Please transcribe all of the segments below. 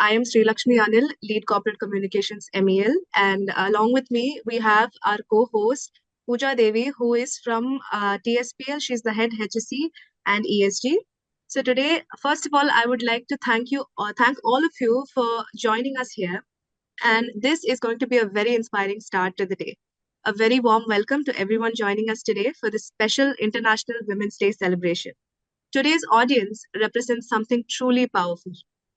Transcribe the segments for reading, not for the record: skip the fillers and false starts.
I am Sri Lakshmi Anil, Lead Corporate Communications MEL, and along with me, we have our co-host, Pooja Devi, who is from TSPL. She's the head HSE and ESG. So today, first of all, I would like to thank all of you for joining us here. And this is going to be a very inspiring start to the day. A very warm welcome to everyone joining us today for this special International Women's Day celebration. Today's audience represents something truly powerful.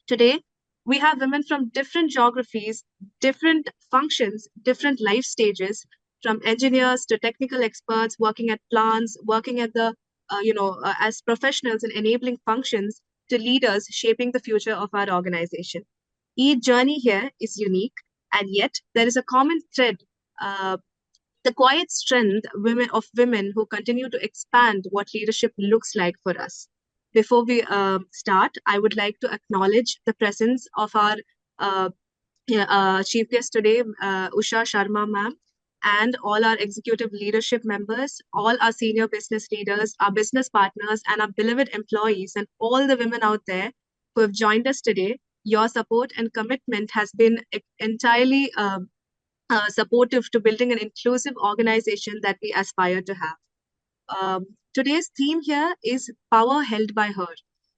Today, we have women from different geographies, different functions, different life stages, from engineers to technical experts working at plants, working at as professionals in enabling functions, to leaders shaping the future of our organization. Each journey here is unique, and yet there is a common thread, uh, the quiet strength women who continue to expand what leadership looks like for us. Before we start, I would like to acknowledge the presence of our uh, chief guest today, Usha Sharma ma'am, and all our executive leadership members, all our senior business leaders, our business partners, and our beloved employees, and all the women out there who have joined us today. Your support and commitment has been entirely supportive to building an inclusive organization that we aspire to have. Today's theme here is power held by her.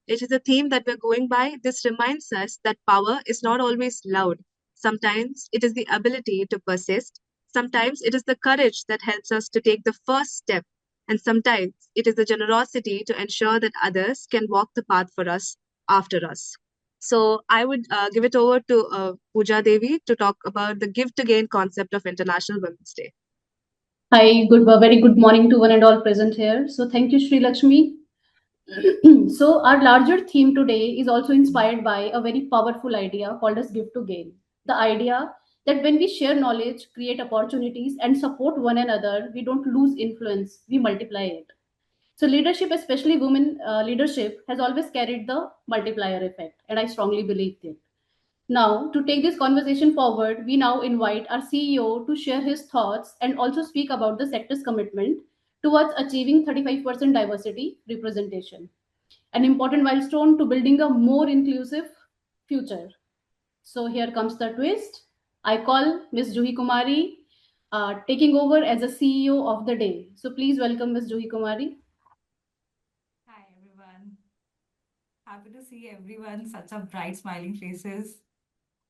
It is a theme that we're going by. This reminds us that power is not always loud. Sometimes it is the ability to persist. Sometimes it is the courage that helps us to take the first step. And sometimes it is the generosity to ensure that others can walk the path for us after us. So I would give it over to Pooja Devi to talk about the give to gain concept of International Women's Day. Hi, very good morning to one and all present here. So thank you, Sri Lakshmi. So our larger theme today is also inspired by a very powerful idea called as give to gain. The idea that when we share knowledge, create opportunities, and support one another, we don't lose influence, we multiply it. So leadership, especially women leadership, has always carried the multiplier effect, and I strongly believe it. Now, to take this conversation forward, we now invite our CEO to share his thoughts and also speak about the sector's commitment towards achieving 35% diversity representation, an important milestone to building a more inclusive future. So, here comes the twist. I call Ms. Juhi Kumari taking over as a CEO of the day. So, please welcome Ms. Juhi Kumari. Hi everyone. Happy to see everyone, such a bright smiling faces.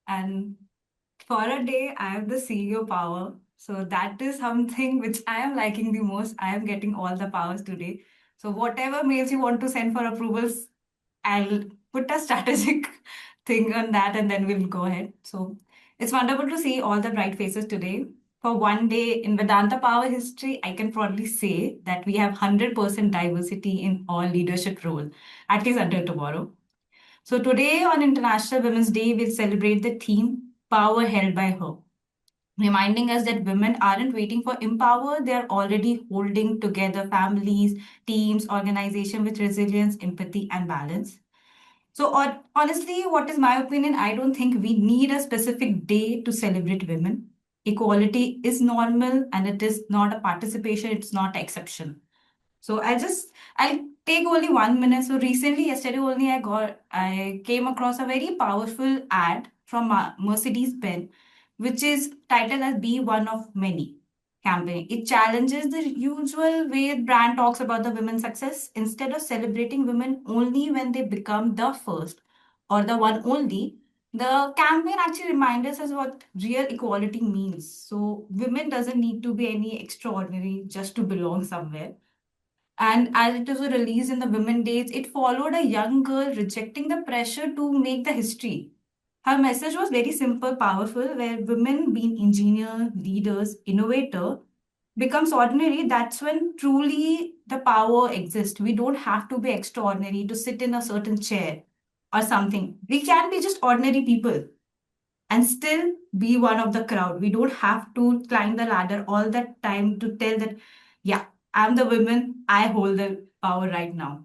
And for a day, I have the CEO power. So that is something which I am liking the most. I am getting all the powers today. So whatever mails you want to send for approvals, I'll put a strategic thing on that and then we'll go ahead. So it's wonderful to see all the bright faces today. For one day in Vedanta Power history, I can proudly say that we have 100% diversity in all leadership role, at least until tomorrow. So today on International Women's Day, we'll celebrate the theme Power Held by Her, reminding us that women aren't waiting for empower, they are already holding together families, teams, organization with resilience, empathy, and balance. So honestly, what is my opinion? I don't think we need a specific day to celebrate women. Equality is normal and it is not a participation, it's not an exception. So I'll take only 1 minute. So recently, yesterday only, I came across a very powerful ad from Mercedes-Benz, which is titled as "Be One of Many" campaign. It challenges the usual way brand talks about the women's success. Instead of celebrating women only when they become the first or the one only, the campaign actually reminds us what real equality means. So women doesn't need to be any extraordinary just to belong somewhere. And as it was released in the Women Days, it followed a young girl rejecting the pressure to make the history. Her message was very simple, powerful, where women being engineer, leaders, innovator becomes ordinary. That's when truly the power exists. We don't have to be extraordinary to sit in a certain chair or something. We can be just ordinary people and still be one of the crowd. We don't have to climb the ladder all the time to tell that, yeah, I'm the woman, I hold the power right now.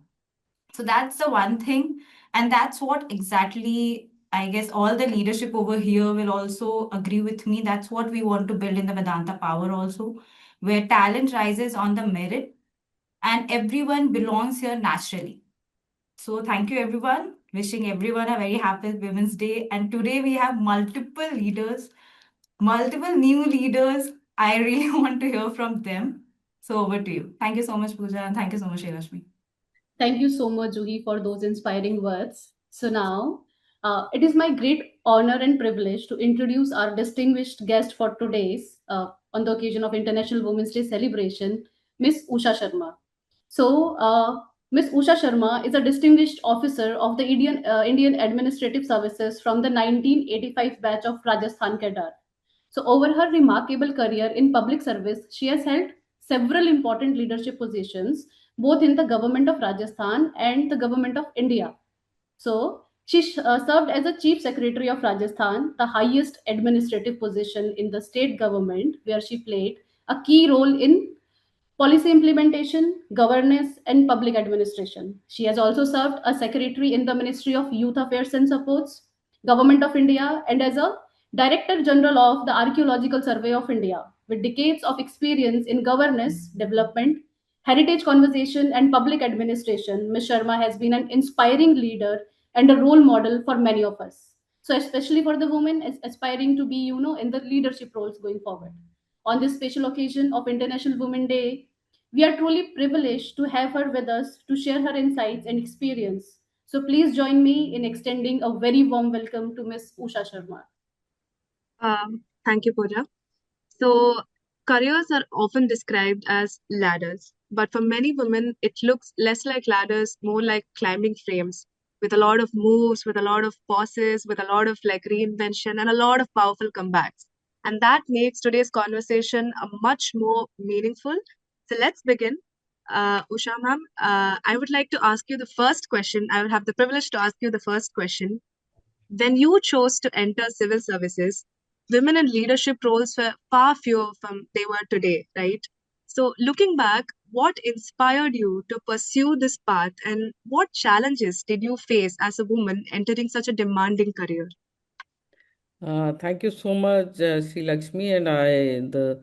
So that's the one thing. And that's what exactly, I guess, all the leadership over here will also agree with me. That's what we want to build in the Vedanta Power also, where talent rises on the merit and everyone belongs here naturally. So thank you, everyone. Wishing everyone a very happy Women's Day. And today we have multiple leaders, multiple new leaders. I really want to hear from them. So over to you. Thank you so much, Pooja, and thank you so much, Shreyashmi. Thank you so much, Juhi, for those inspiring words. So now, it is my great honor and privilege to introduce our distinguished guest for today's, on the occasion of International Women's Day celebration, Miss Usha Sharma. So, Miss Usha Sharma is a distinguished officer of the Indian Administrative Services from the 1985 batch of Rajasthan cadre. So, over her remarkable career in public service, she has held several important leadership positions both in the government of Rajasthan and the government of India. So, she served as a Chief Secretary of Rajasthan, the highest administrative position in the state government, where she played a key role in policy implementation, governance, and public administration. She has also served as secretary in the Ministry of Youth Affairs and Supports, Government of India, and as a Director General of the Archaeological Survey of India. With decades of experience in governance, development, heritage conservation, and public administration, Ms. Sharma has been an inspiring leader and a role model for many of us. So, especially for the women aspiring to be, in the leadership roles going forward. On this special occasion of International Women's Day, we are truly privileged to have her with us to share her insights and experience. So please join me in extending a very warm welcome to Miss Usha Sharma. Thank you, Pooja. So, careers are often described as ladders, but for many women, it looks less like ladders, more like climbing frames with a lot of moves, with a lot of pauses, with a lot of like reinvention, and a lot of powerful comebacks. And that makes today's conversation a much more meaningful. So, let's begin. Usha ma'am, I would like to ask you the first question. I will have the privilege to ask you the first question. When you chose to enter civil services, women in leadership roles were far fewer from they were today, right? So, looking back, what inspired you to pursue this path and what challenges did you face as a woman entering such a demanding career? Thank you so much, Sri Lakshmi. And the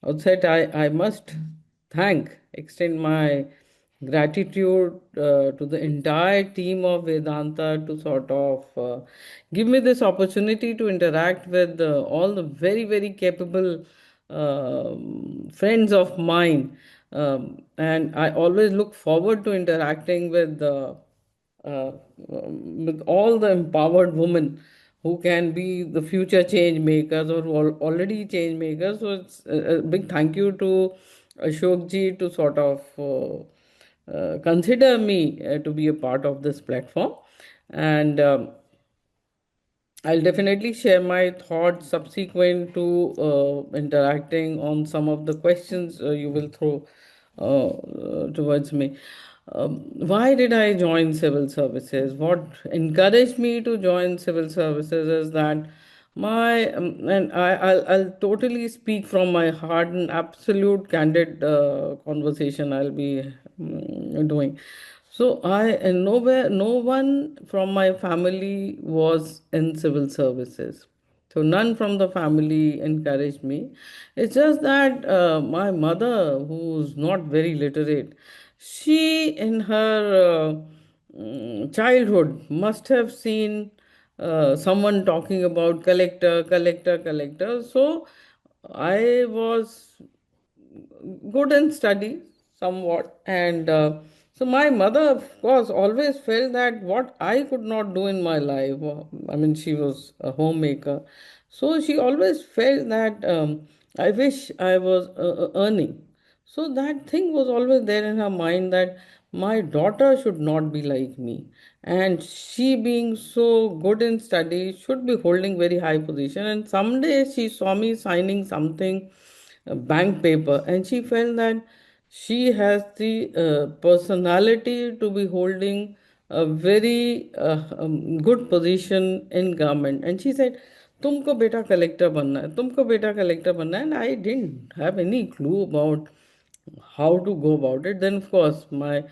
outset, I must extend my gratitude to the entire team of Vedanta to sort of give me this opportunity to interact with all the very, very capable friends of mine. And I always look forward to interacting uh, with all the empowered women who can be the future change makers or already change makers. So it's a big thank you to Ashok ji to sort of consider me to be a part of this platform. And I'll definitely share my thoughts subsequent to interacting on some of the questions you will throw towards me. Why did I join civil services? What encouraged me to join civil services is that I'll totally speak from my heart and absolute candid conversation I'll be doing. So I and nowhere, no one from my family was in civil services. So none from the family encouraged me. It's just that my mother, who's not very literate, she in her childhood must have seen someone talking about collector, collector, collector. So I was good in study somewhat. And so my mother, of course, always felt that what I could not do in my life, I mean, she was a homemaker. So she always felt that I wish I was earning. So that thing was always there in her mind that my daughter should not be like me. And she being so good in study should be holding very high position. And someday she saw me signing something bank paper and she felt that she has the personality to be holding a very good position in government and she said तुमको बेटा collector बनना है तुमको बेटा collector बनना है and I didn't have any clue about how to go about it. Then of course my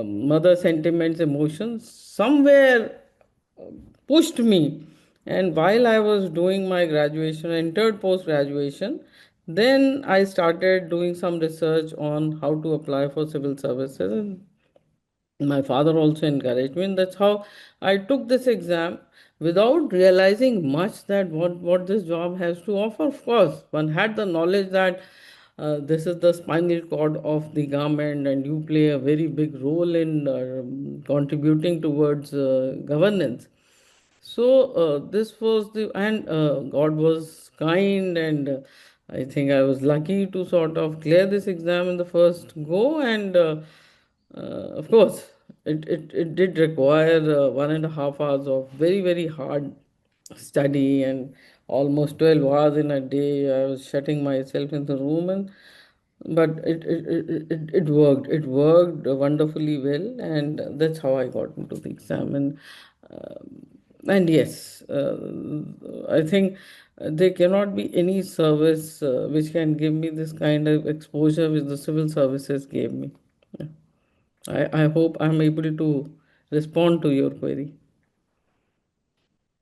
mother sentiments emotions somewhere pushed me. And while I was doing my graduation, entered post graduation, then I started doing some research on how to apply for civil services. And My father also encouraged me, and that's how I took this exam without realizing much that what this job has to offer. Of course, one had the knowledge that this is the spinal cord of the government, and you play a very big role in contributing towards governance. So this was the, and God was kind, and I think I was lucky to sort of clear this exam in the first go. And of course, it did require 1.5 hours of very, very hard study, and almost 12 hours in a day. I was shutting myself in the room, and but it worked. It worked wonderfully well, and that's how I got into the exam. And yes, I think there cannot be any service which can give me this kind of exposure which the civil services gave me. Yeah. I hope I'm able to respond to your query.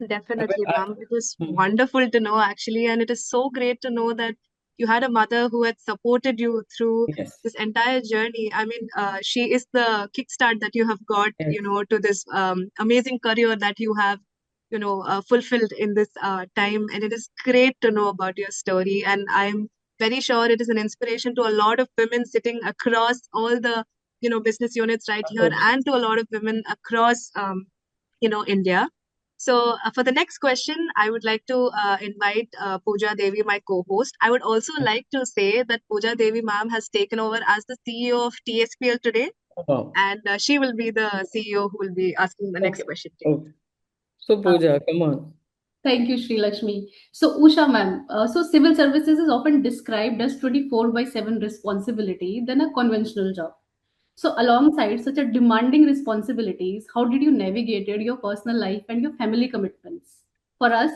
Definitely, ma'am. It was Hmm. wonderful to know, actually, and it is so great to know that you had a mother who had supported you through Yes, this entire journey. I mean, she is the kickstart that you have got, yes, to this amazing career that you have, fulfilled in this time. And it is great to know about your story. And I'm very sure it is an inspiration to a lot of women sitting across all the, business units right of here, course. and to a lot of women across, India. So, for the next question, I would like to invite Pooja Devi, my co-host. I would also like to say that Pooja Devi ma'am has taken over as the CEO of TSPL today, Wow. and she will be the CEO who will be asking the next Okay. question to you. Okay. So Pooja, come on. Thank you, Sri Lakshmi. So, Usha ma'am, so civil services is often described as 24 by 7 responsibility than a conventional job. So, alongside such a demanding responsibilities, how did you navigate your personal life and your family commitments? For us,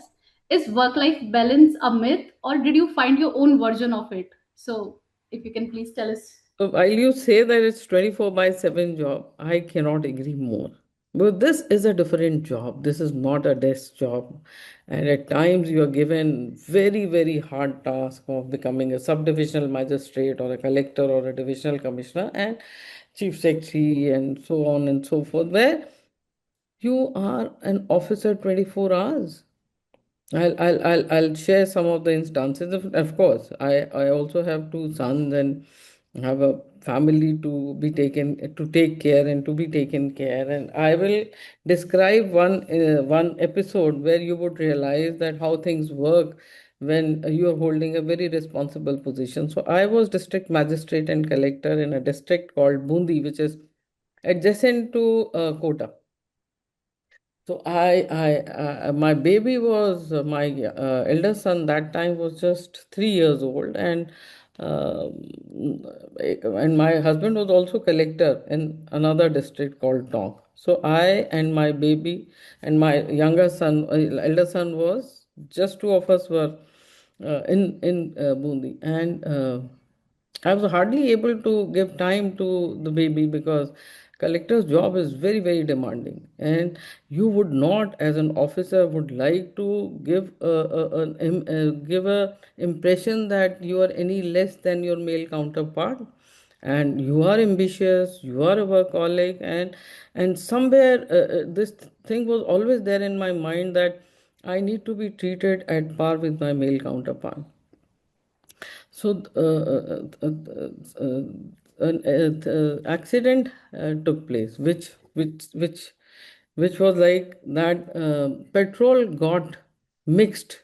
is work-life balance a myth, or did you find your own version of it? So, if you can please tell us. So while you say that it's 24 by 7 job, I cannot agree more. But this is a different job. This is not a desk job. And at times you are given very, very hard task of becoming a subdivisional magistrate or a collector or a divisional commissioner and chief secretary and so on and so forth, where you are an officer 24 hours. I'll share some of the instances. Of course, I also have two sons and have a family to be taken to take care and to be taken care. And I will describe one episode where you would realize that how things work when you are holding a very responsible position. So I was district magistrate and collector in a district called Bundi, which is adjacent to Kota. So my baby was my elder son that time was just 3 years old, and my husband was also collector in another district called Tong. So I and my baby and my younger son, elder son was just two of us were in Bundi, and I was hardly able to give time to the baby because collector's job is very, very demanding, and you would not, as an officer, would like to give a impression that you are any less than your male counterpart, and you are ambitious, you are a workaholic, and somewhere this thing was always there in my mind that I need to be treated at par with my male counterpart. So an accident took place, which was like that petrol got mixed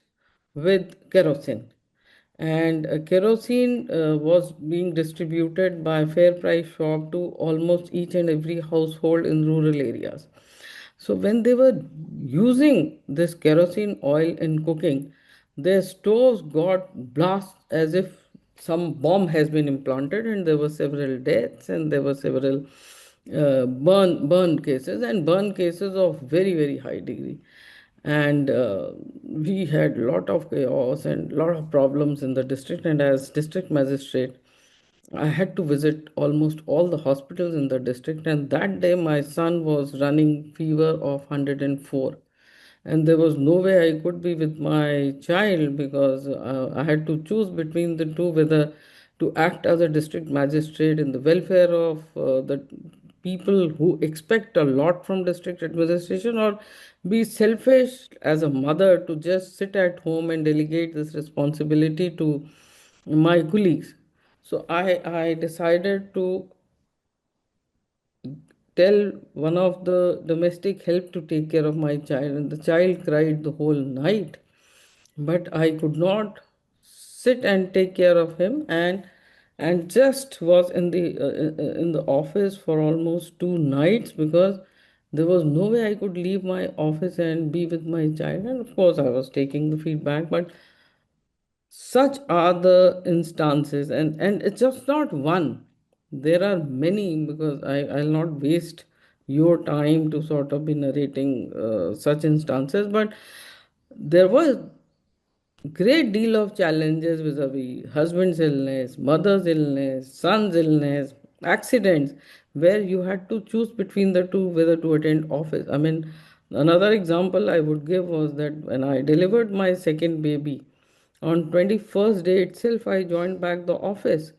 with kerosene, and kerosene was being distributed by fair price shop to almost each and every household in rural areas. So when they were using this kerosene oil in cooking, their stoves got blast as if some bomb has been implanted, and there were several deaths, and there were several burn cases, and burn cases of very, very high degree. And we had lot of chaos and lot of problems in the district, and as district magistrate I had to visit almost all the hospitals in the district, and that day my son was running fever of 104, and there was no way I could be with my child because I had to choose between the two, whether to act as a district magistrate in the welfare of the people who expect a lot from district administration, or be selfish as a mother to just sit at home and delegate this responsibility to my colleagues. So I decided to tell one of the domestic help to take care of my child, and the child cried the whole night, but I could not sit and take care of him, and just was in the office for almost 2 nights, because there was no way I could leave my office and be with my child. And of course I was taking the feedback, but such are the instances, and it's just not one, there are many, because I'll not waste your time to sort of be narrating such instances. But there was great deal of challenges vis-a-vis husband's illness, mother's illness, son's illness, accidents, where you had to choose between the two whether to attend office. I mean, another example I would give was that when I delivered my second baby, on 21st day itself I joined back the office,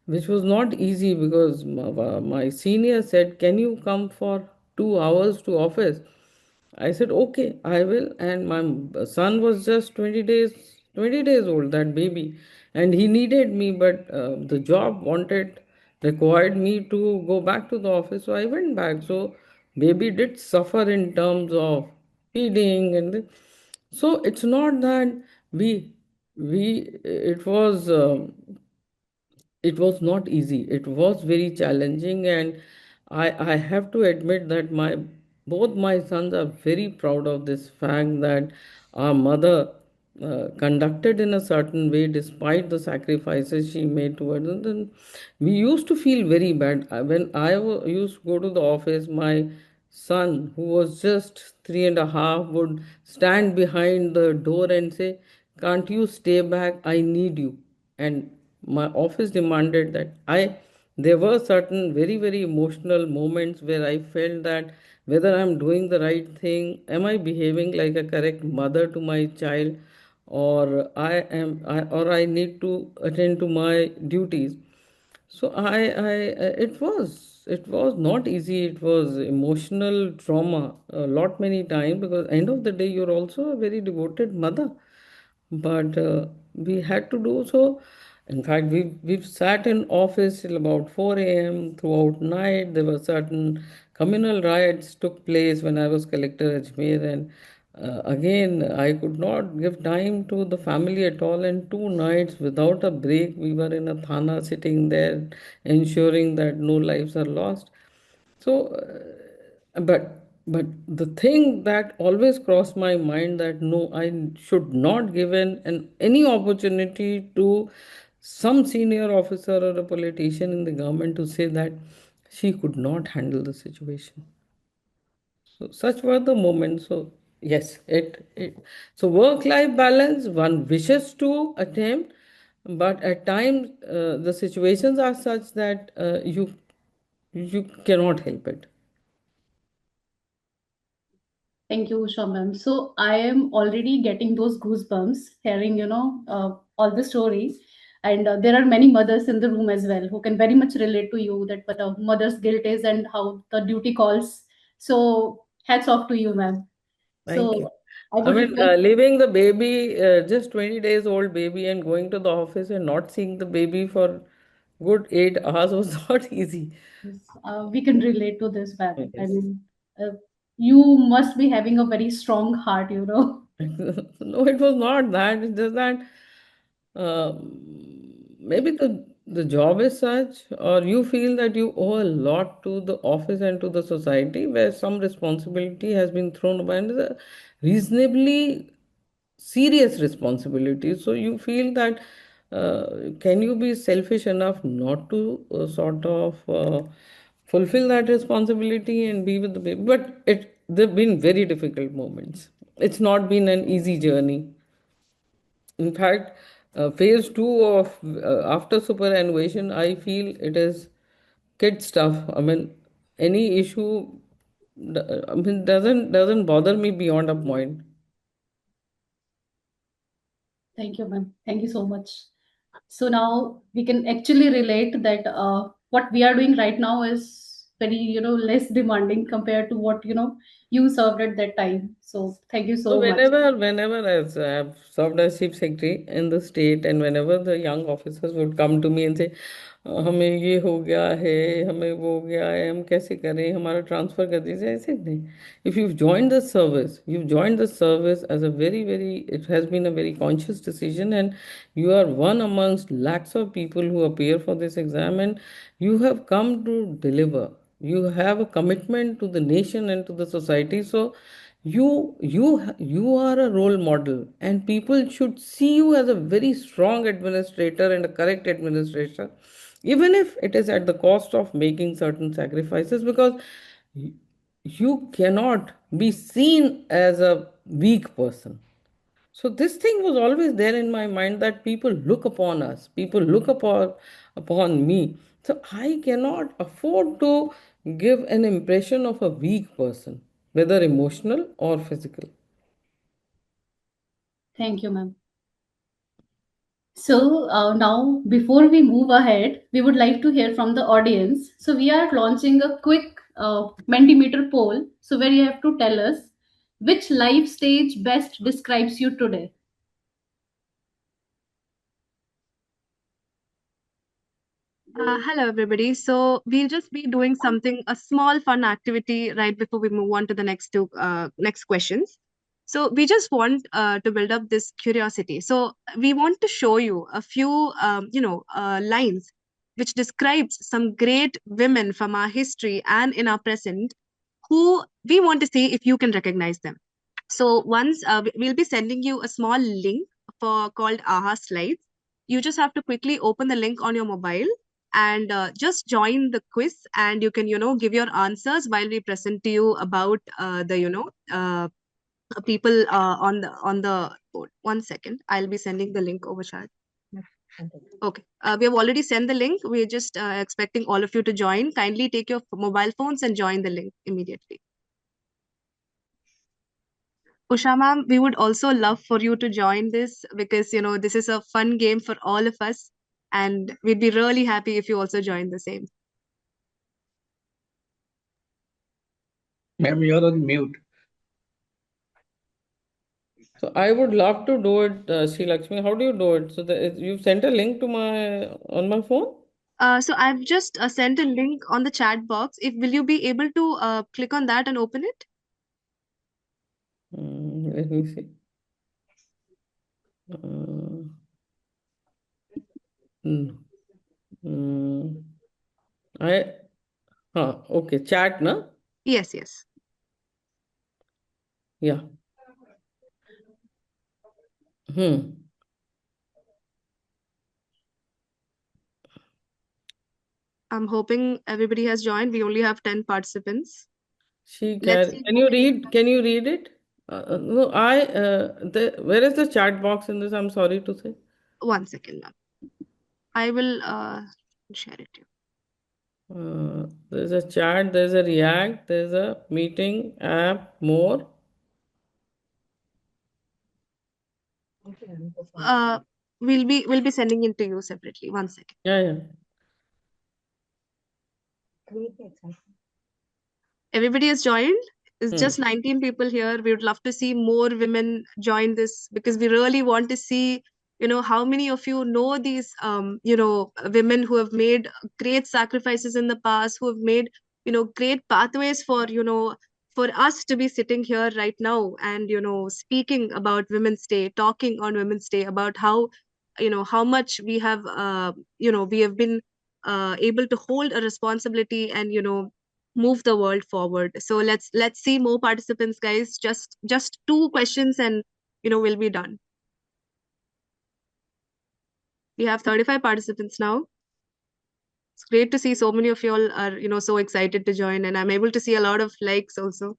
which was not easy, because my senior said, "Can you come for 2 hours to office?" I said, okay, I will. And my son was just 20 days old, that baby. And he needed me, but the job required me to go back to the office. So I went back. So baby did suffer in terms of feeding so it's not that we, it was not easy. It was very challenging, and I have to admit that my both my sons are very proud of this fact that our mother conducted in a certain way despite the sacrifices she made towards us. And we used to feel very bad. When used to go to the office, my son, who was just 3.5, would stand behind the door and say, "Can't you stay back? I need you." And my office demanded that I there were certain very, very emotional moments where I felt that whether I'm doing the right thing, am I behaving like a correct mother to my child, or I need to attend to my duties. So it was not easy. It was emotional trauma a lot many times, because end of the day you're also a very devoted mother, but we had to do so. In fact, we've sat in office till about 4 a.m. throughout night. There were certain communal riots took place when I was collector Ajmer, and again I could not give time to the family at all. And 2 nights without a break, we were in a thana sitting there, ensuring that no lives are lost. So, but the thing that always crossed my mind, that no, I should not give an any opportunity to some senior officer or a politician in the government to say that she could not handle the situation. So such were the moments. So yes, it so work-life balance one wishes to attempt, but at times the situations are such that you cannot help it. Thank you, Usha ma'am. So I am already getting those goosebumps hearing, all the stories. And there are many mothers in the room as well who can very much relate to you that what a mother's guilt is and how the duty calls. So hats off to you, ma'am. Thank So you. I I would mean, request. leaving the baby, just 20 days old baby, and going to the office and not seeing the baby for good 8 hours was not easy. Yes, we can relate to this, ma'am. I Yes. mean, you must be having a very strong heart, you know. No, it was not that. It's just that maybe the job is such, or you feel that you owe a lot to the office and to the society, where some responsibility has been thrown by, and it's a reasonably serious responsibility. So you feel that can you be selfish enough not to sort of fulfill that responsibility and be with the baby? But there've been very difficult moments. It's not been an easy journey. In fact, phase two of after superannuation, I feel it is kid stuff. I mean, any issue, I mean, doesn't bother me beyond a point. Thank you, ma'am. Thank you so much. So now we can actually relate that what we are doing right now is very, less demanding compared to what, you served at that time. So thank you So so much. whenever as I've served as chief secretary in the state, and whenever the young officers would come to me and say, हमें ये हो गया है, हमें वो हो गया है, हम कैसे करें, हमारा ट्रांसफर कर दीजिए, ऐसे नहीं. If you've joined the service as a very, it has been a very conscious decision, and you are one amongst lakhs of people who appear for this exam, and you have come to deliver. You have a commitment to the nation and to the society. So you are a role model, and people should see you as a very strong administrator and a correct administrator, even if it is at the cost of making certain sacrifices, because y- you cannot be seen as a weak person. So this thing was always there in my mind, that people look upon us, people look upon me. So I cannot afford to give an impression of a weak person, whether emotional or physical. Thank you, ma'am. So now, before we move ahead, we would like to hear from the audience. So we are launching a quick Mentimeter poll. So where you have to tell us which life stage best describes you today. Hello, everybody. So we'll just be doing something, a small fun activity right before we move on to the next questions. So we just want to build up this curiosity. So we want to show you a few, lines which describes some great women from our history and in our present, who we want to see if you can recognize them. So once we'll be sending you a small link for called AHA Slides. You just have to quickly open the link on your mobile and just join the quiz, and you can give your answers while we present to you about the people on the board. One second, I'll be sending the link over chat. Okay, we have already sent the link. We're just expecting all of you to join. Kindly take your mobile phones and join the link immediately. Usha ma'am, we would also love for you to join this, because this is a fun game for all of us, and we'd be really happy if you also join the same. Ma'am, you're on mute. So I would love to do it, Sri Lakshmi. How do you do it? So you've sent a link to my on my phone. So I've just sent a link on the chat box. Will you be able to click on that and open it? Let me see. Uh, mm, mm, I okay, chat na? Yes, yes. Yeah. Hmm. I'm hoping everybody has joined. We only have 10 participants. Let's see. Can you read? Can you read it? No, where is the chat box in this? I'm sorry to say. One second, ma'am. I will share it to you. There's a chat, there's a React, there's a meeting app, more. We'll be sending it to you separately. One second. Yeah. Everybody has joined. It's Hmm. just 19 people here. We would love to see more women join this, because we really want to see, how many of you know these, women who have made great sacrifices in the past, who have made, great pathways for us to be sitting here right now and, speaking about Women's Day, talking on Women's Day about how much we have, we have been able to hold a responsibility and, move the world forward. So let's see more participants, guys. Just 2 questions, and we'll be done. We have 35 participants now. It's great to see so many of you all are so excited to join, and I'm able to see a lot of likes also.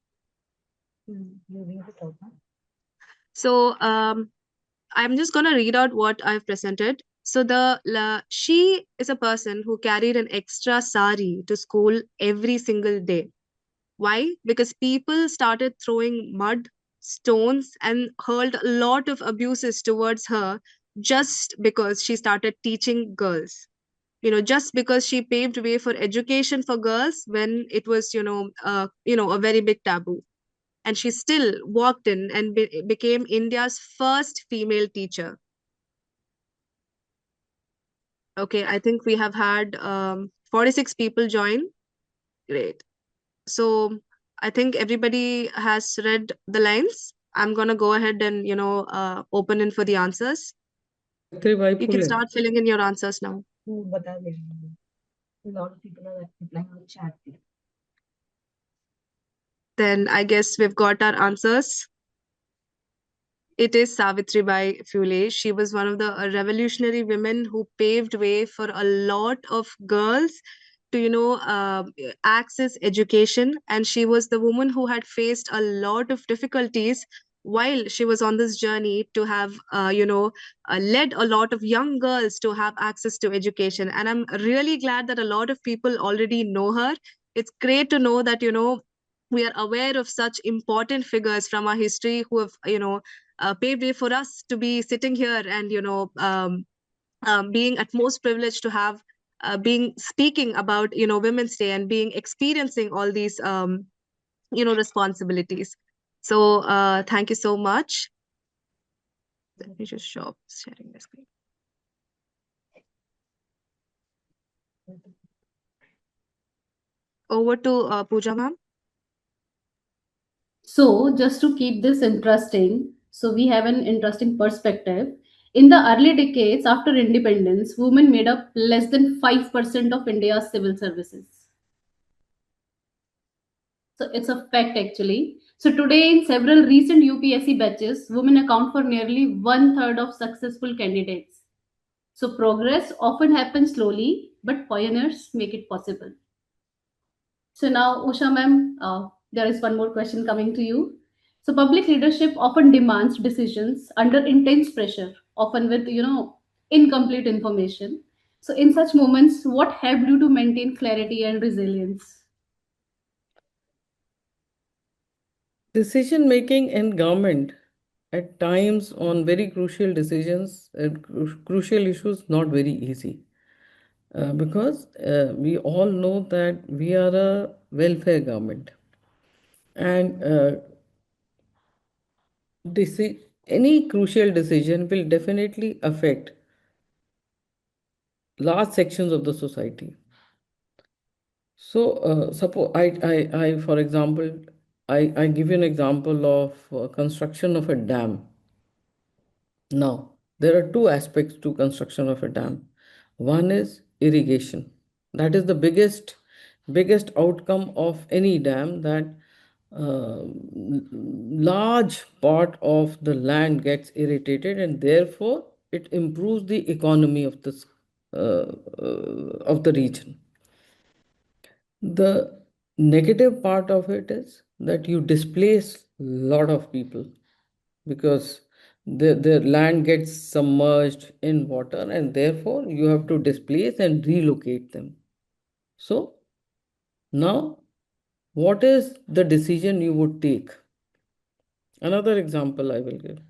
So I'm just gonna read out what I've presented. So she is a person who carried an extra sari to school every single day. Why? Because people started throwing mud, stones, and hurled a lot of abuses towards her just because she started teaching girls. just because she paved way for education for girls when it was, a very big taboo. And she still walked in and became India's first female teacher. Okay, I think we have had 46 people join. Great. So I think everybody has read the lines. I'm gonna go ahead and open in for the answers. Savitribai You can Phule. start filling in your answers now. A lot of people are replying on chat. Then I guess we've got our answers. It is Savitribai Phule. She was one of the revolutionary women who paved way for a lot of girls to, access education. And she was the woman who had faced a lot of difficulties while she was on this journey to have, led a lot of young girls to have access to education. And I'm really glad that a lot of people already know her. It's great to know that, we are aware of such important figures from our history who have, paved way for us to be sitting here and being at most privileged to have being speaking about Women's Day and being experiencing all these responsibilities. So thank you so much. Let me just stop sharing the screen. Over to Pooja ma'am. So, just to keep this interesting, so we have an interesting perspective. In the early decades after independence, women made up less than 5% of India's civil services. So, it's a fact actually. So, today, in several recent UPSC batches, women account for nearly one third of successful candidates. So, progress often happens slowly, but pioneers make it possible. So now, Usha ma'am, there is one more question coming to you. So public leadership often demands decisions under intense pressure, often with incomplete information. So in such moments, what helped you to maintain clarity and resilience? Decision making in government at times on very crucial decisions and crucial issues not very easy. Because we all know that we are a welfare government, and any crucial decision will definitely affect large sections of the society. So suppose for example, I give you an example of construction of a dam. Now, there are two aspects to construction of a dam. One is irrigation. That is the biggest outcome of any dam, that large part of the land gets irrigated, and therefore it improves the economy of this of the region. The negative part of it is that you displace a lot of people, because the land gets submerged in water, and therefore you have to displace and relocate them. So now, what is the decision you would take? Another example I will give,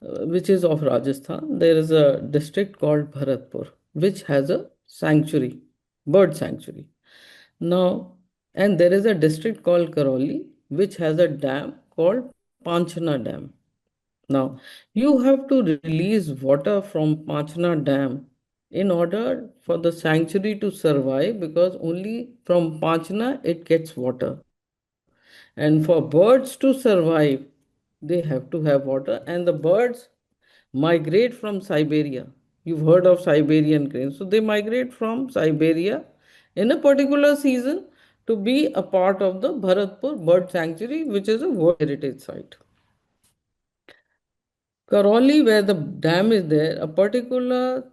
which is of Rajasthan. There is a district called Bharatpur, which has a sanctuary, bird sanctuary. Now, and there is a district called Karoli, which has a dam called Panchna Dam. Now, you have to release water from Panchna Dam in order for the sanctuary to survive, because only from Panchna it gets water. And for birds to survive, they have to have water, and the birds migrate from Siberia. You've heard of Siberian cranes. So they migrate from Siberia in a particular season to be a part of the Bharatpur Bird Sanctuary, which is a World Heritage Site. Karoli, where the dam is there, a particular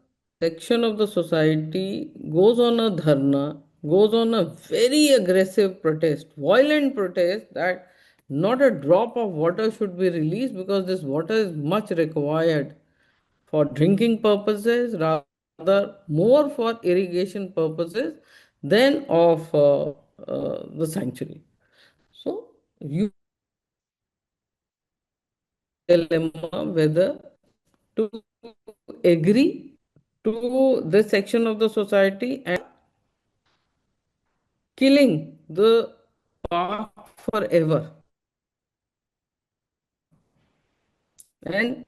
section of the society goes on a dharna, goes on a very aggressive protest, violent protest, that not a drop of water should be released, because this water is much required for drinking purposes, rather more for irrigation purposes than of the sanctuary. So you dilemma whether to agree to this section of the society and killing the park forever. And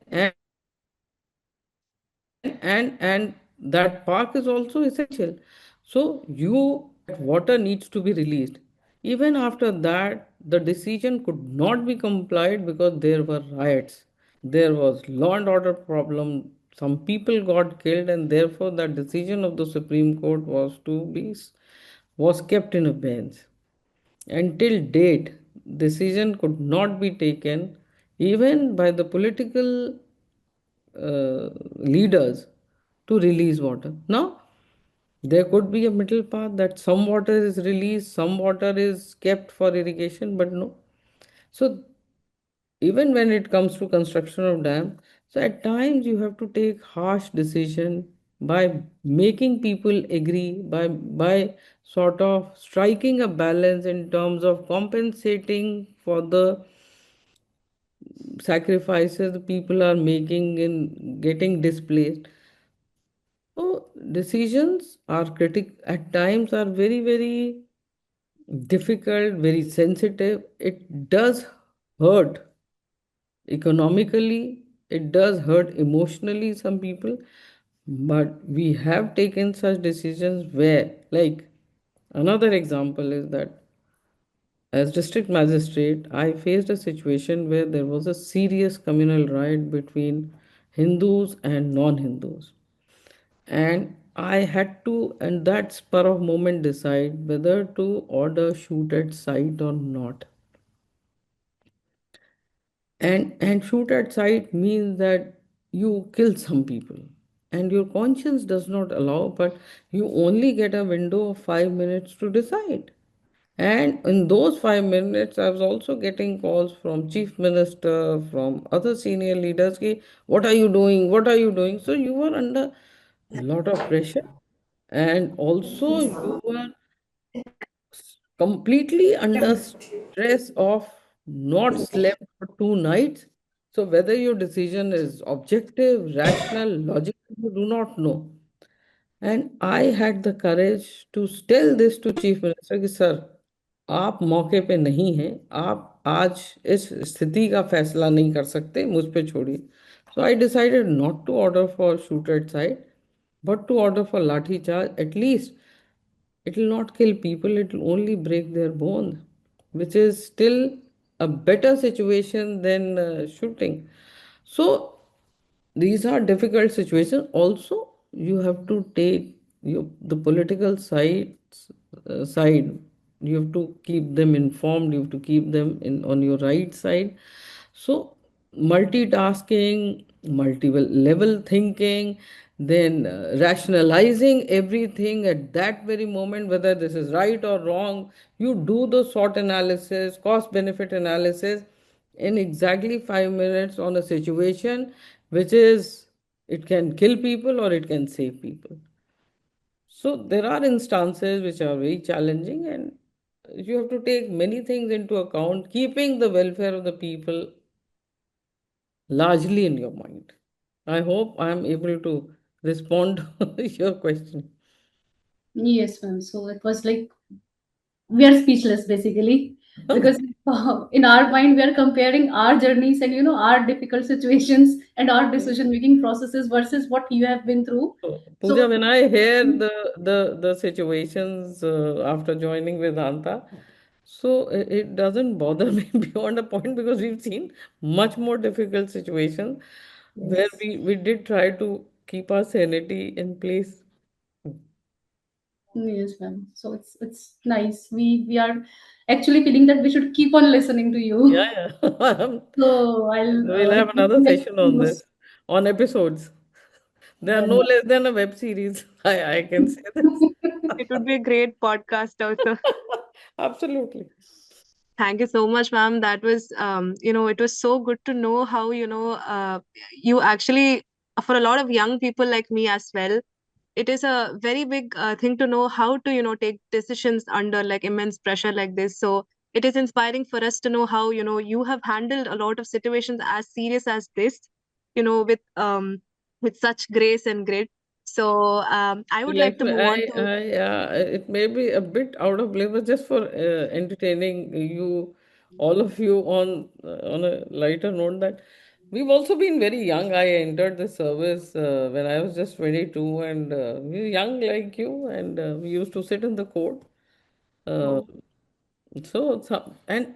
and that park is also essential. So you water needs to be released. Even after that, the decision could not be complied because there were riots, there was law and order problem, some people got killed, and therefore the decision of the Supreme Court was kept in abeyance. Until date, decision could not be taken even by the political leaders to release water. Now, there could be a middle path that some water is released, some water is kept for irrigation, but no. So, even when it comes to construction of dam, so at times you have to take harsh decision by making people agree, by sort of striking a balance in terms of compensating for the sacrifices the people are making in getting displaced. So decisions are at times are very, very difficult, very sensitive. It does hurt economically, it does hurt emotionally some people, but we have taken such decisions where, like, another example is that as district magistrate, I faced a situation where there was a serious communal riot between Hindus and non-Hindus. And I had to, and that spur of moment, decide whether to order shoot at sight or not. And shoot at sight means that you kill some people, and your conscience does not allow, but you only get a window of 5 minutes to decide. And in those 5 minutes, I was also getting calls from chief minister, from other senior leaders, ki, what are you doing? What are you doing? So you were under a lot of pressure, and also you were completely under stress of not slept for 2 nights. So whether your decision is objective, rational, logical, you do not know. And I had the courage to tell this to Chief Minister कि sir, आप मौके पे नहीं हैं, आप आज इस स्थिति का फैसला नहीं कर सकते, मुझ पे छोड़िए. So I decided not to order for shoot at sight, but to order for lathi charge. At least it will not kill people, it will only break their bones, which is still a better situation than shooting. So these are difficult situations. Also, you have to take the political side. You have to keep them informed. You have to keep them in on your right side. So multitasking, multiple level thinking, then rationalizing everything at that very moment, whether this is right or wrong. You do the SWOT analysis, cost benefit analysis in exactly 5 minutes on a situation which is, it can kill people or it can save people. So there are instances which are very challenging, and you have to take many things into account, keeping the welfare of the people largely in your mind. I hope I am able to respond to your question. Yes, ma'am. So it was like we are speechless basically because in our mind we are comparing our journeys and our difficult situations and our decision making processes versus what you have been through. So, Pooja, So when I hear the situations after joining Vedanta, so it doesn't bother me beyond a point, because we've seen much more difficult situations where Yes. we did try to keep our sanity in place. yes, ma'am. So it's nice. We are actually feeling that we should keep on listening to Yeah, you. yeah. So I'll We'll have request another you session on to this, on episodes. They are no done. less than a web series. I can say this. It would be a great podcast also. Absolutely. Thank you so much, ma'am. That was, it was so good to know how, you actually, for a lot of young people like me as well, it is a very big thing to know how to, take decisions under like immense pressure like this. So it is inspiring for us to know how, you have handled a lot of situations as serious as this, with such grace and grit. So I would like Like to move on to. it may be a bit out of place, but just for entertaining you, all of you, on a lighter note, that we've also been very young. I entered the service when I was just 22, and we were young like you, and we used to sit in the court. Uh, Oh, and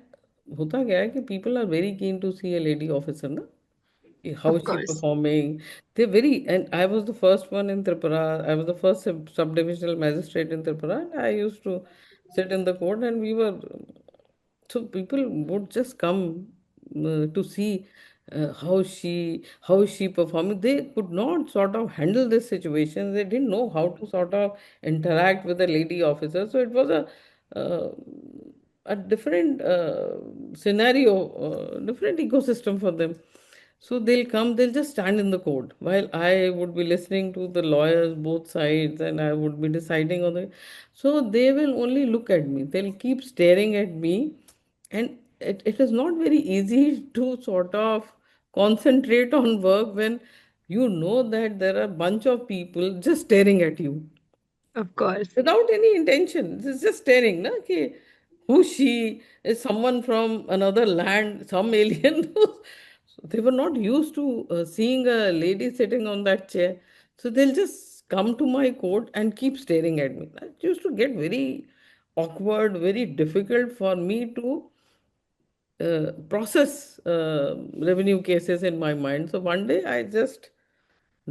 होता क्या है कि people are very keen to see a lady officer, ना? How of is she course. performing? They're very, and I was the first one in Tripura. I was the first subdivisional magistrate in Tripura. And I used to sit in the court, and we were, so people would just come to see how is she performing. They could not sort of handle this situation. They didn't know how to sort of interact with the lady officer. So it was uh, a different scenario, different ecosystem for them. So they'll come, they'll just stand in the court while I would be listening to the lawyers, both sides, and I would be deciding on the. So they will only look at me. They'll keep staring at me, and it is not very easy to sort of concentrate on work when you know that there are a bunch of people just staring at you Of course. without any intention. It's just staring, na, ki, who she is, someone from another land, some alien. So they were not used to seeing a lady sitting on that chair. So they'll just come to my court and keep staring at me. That used to get very awkward, very difficult for me to process revenue cases in my mind. So one day I just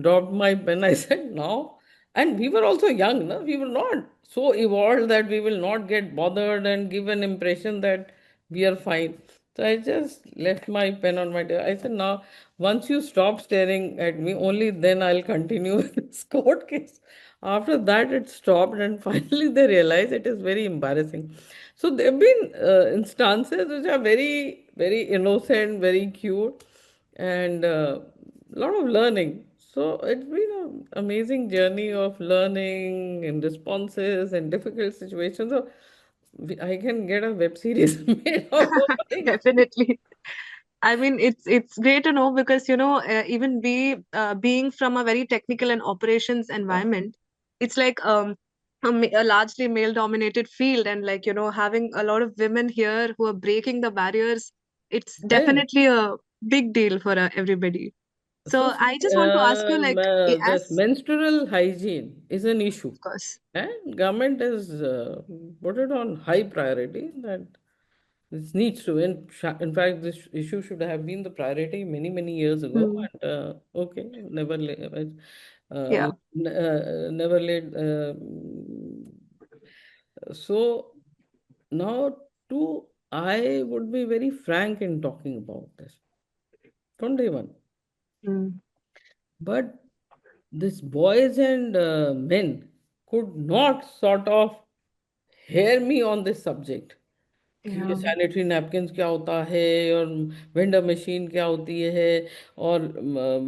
dropped my pen. I said, now. And we were also young, no? We were not so evolved that we will not get bothered and give an impression that we are fine. So I just left my pen on my desk. I said, now, once you stop staring at me, only then I'll continue with this court case. After that, it stopped, and finally they realized it is very embarrassing. So there have been instances which are very, very innocent, very cute, and a lot of learning. So it's been an amazing journey of learning and responses and difficult situations. So I can get a web series made out of it. Definitely. I mean, it's great to know because even being from a very technical and operations environment, it's like a largely male-dominated field, and like having a lot of women here who are breaking the barriers, it's Yeah. definitely a big deal for everybody. So So see, I just want to ask you, like, this as menstrual hygiene is an issue, of course, and government has put it on high priority that this needs to. In fact, this issue should have been the priority many, many years ago. mm, And okay, never, yeah, never late. So now, too, I would be very frank in talking about this from day one. mm, But these boys and men could not sort of hear me on this subject. कि ये yeah, sanitary napkins क्या होता है और vendor machine क्या होती है और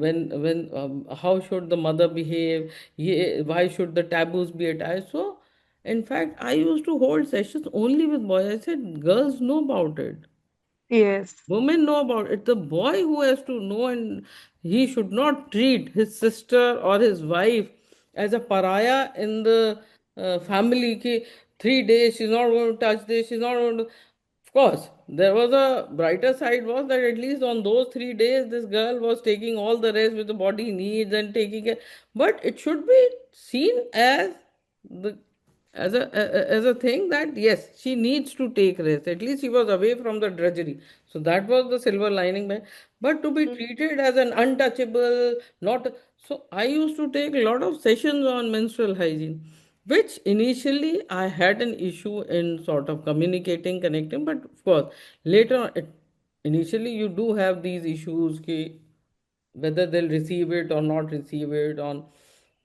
when how should the mother behave, ये why should the taboos be attached. So in fact I used to hold sessions only with boys. I said girls know about it. yes, Women know about it. The boy who has to know, and he should not treat his sister or his wife as a pariah in the family. Ki 3 days she's not going to touch this, she's not going to. Of course, there was a brighter side was that at least on those 3 days, this girl was taking all the rest with the body needs and taking care. But it should be seen as the as a thing that yes, she needs to take rest. At least she was away from the drudgery. So that was the silver lining. But to be mm, treated as an untouchable, not. So I used to take a lot of sessions on menstrual hygiene, which initially I had an issue in sort of communicating, connecting. But of course, later on, initially you do have these issues. Ki, whether they'll receive it or not receive it, on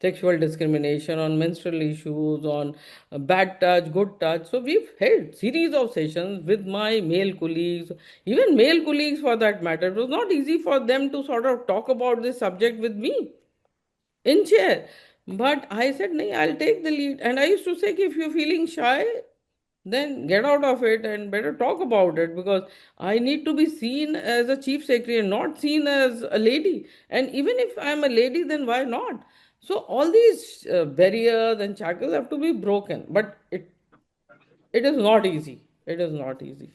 sexual discrimination, on menstrual issues, on bad touch, good touch. So we've held series of sessions with my male colleagues, even male colleagues for that matter. It was not easy for them to sort of talk about this subject with me in chair. But I said, no, I'll take the lead. And I used to say, if you're feeling shy, then get out of it and better talk about it, because I need to be seen as a chief secretary and not seen as a lady. And even if I'm a lady, then why not? So all these barriers and shackles have to be broken, but it is not easy. It is not easy.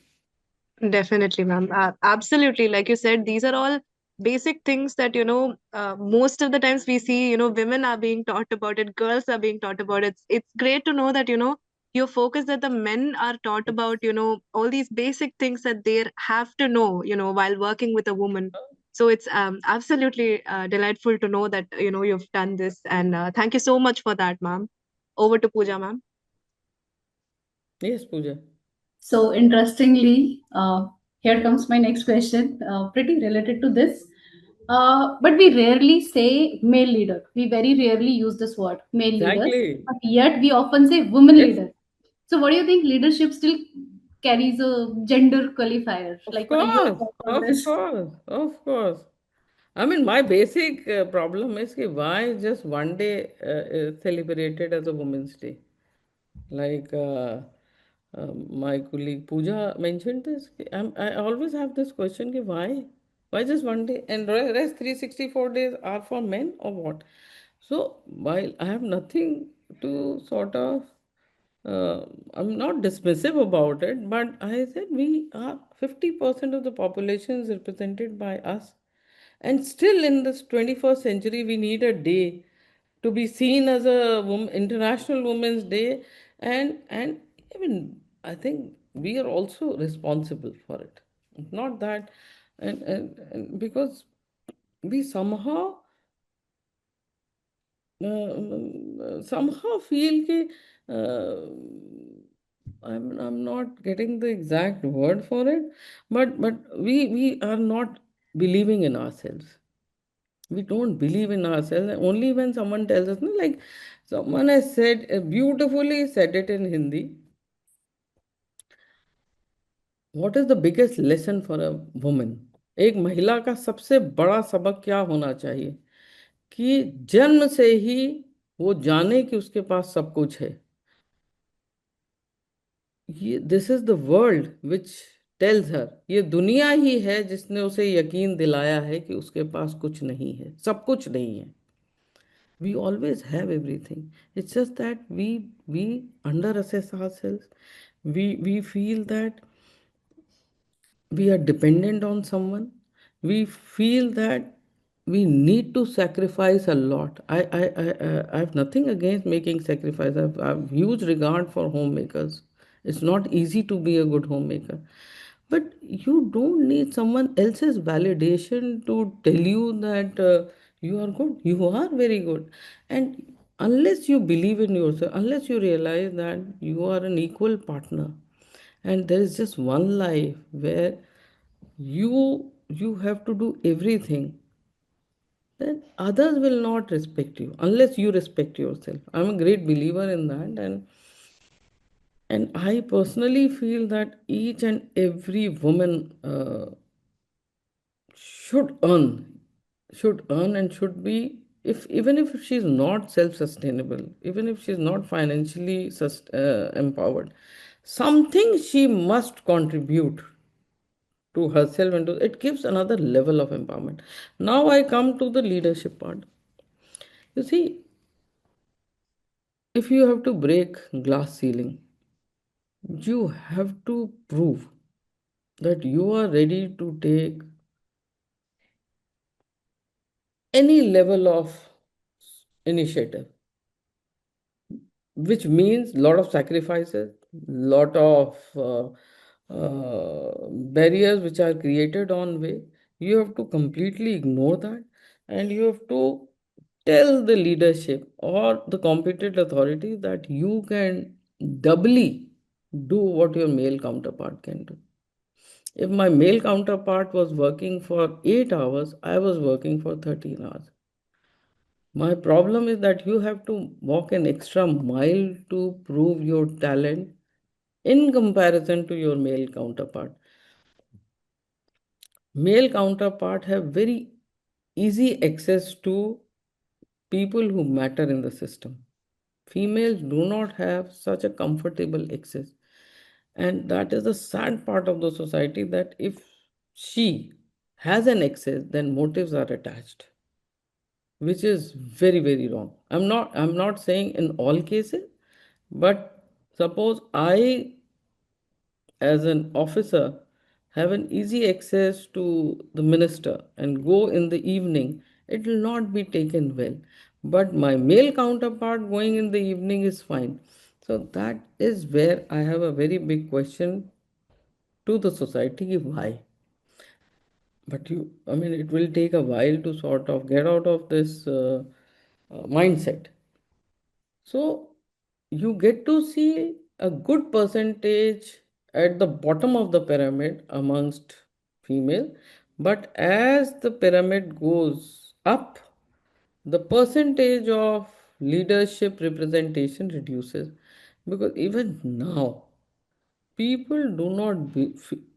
Definitely, ma'am. Absolutely. Like you said, these are all basic things that, most of the times we see, women are being taught about it, girls are being taught about it. It's great to know that, your focus that the men are taught about, all these basic things that they have to know, while working with a woman. So it's absolutely delightful to know that, you've done this. And thank you so much for that, ma'am. Over to Pooja, ma'am. Yes, Pooja. So interestingly, here comes my next question, pretty related to this. But we rarely say male leader. We very rarely use this word, male leader. Exactly. But yet we often say woman Yes, leader. So what do you think leadership still carries a gender qualifier? of Like what are your course, thoughts on of this? course, of course. I mean, my basic problem is कि why just one day is celebrated as a Women's Day? Like my colleague Pooja mentioned this. I always have this question कि why? Why just one day? And rest 364 days are for men or what? So while I have nothing to sort of, uh, I'm not dismissive about it, but I said we are 50% of the population is represented by us. And still in this 21st century, we need a day to be seen as a International Women's Day. And even I think we are also responsible for it. Not that, and because we somehow feel कि I'm not getting the exact word for it, but we are not believing in ourselves. We don't believe in ourselves. Only when someone tells us, no, like someone has said, beautifully said it in Hindi. What is the biggest lesson for a woman? एक महिला का सबसे बड़ा सबक क्या होना चाहिए? कि जन्म से ही वो जाने कि उसके पास सब कुछ है. ये this is the world which tells her, ये दुनिया ही है जिसने उसे यकीन दिलाया है कि उसके पास कुछ नहीं है, सब कुछ नहीं है. We always have everything. It's just that we under assess ourselves. We feel that we are dependent on someone. We feel that we need to sacrifice a lot. I have nothing against making sacrifice. I have huge regard for homemakers. It's not easy to be a good homemaker, but you don't need someone else's validation to tell you that you are good. You are very good, and unless you believe in yourself, unless you realize that you are an equal partner, and there is just one life where you have to do everything, then others will not respect you unless you respect yourself. I'm a great believer in that, and I personally feel that each and every woman should earn and should be, if even if she's not self-sustainable, even if she's not financially empowered, something she must contribute to herself, and it gives another level of empowerment. Now I come to the leadership part. You see, if you have to break glass ceiling, you have to prove that you are ready to take any level of initiative, which means lot of sacrifices, lot of barriers which are created on way. You have to completely ignore that, and you have to tell the leadership or the competent authority that you can doubly do what your male counterpart can do. If my male counterpart was working for 8 hours, I was working for 13 hours. My problem is that you have to walk an extra mile to prove your talent in comparison to your male counterpart. Male counterpart have very easy access to people who matter in the system. Females do not have such a comfortable access. And that is the sad part of the society, that if she has an access, then motives are attached. which is very, very wrong. I'm not saying in all cases, but suppose I, as an officer, have an easy access to the minister and go in the evening, it will not be taken well. But my male counterpart going in the evening is fine. So that is where I have a very big question to the society. Why? But I mean, it will take a while to sort of get out of this mindset. So you get to see a good percentage at the bottom of the pyramid amongst female, but as the pyramid goes up, the percentage of leadership representation reduces, because even now people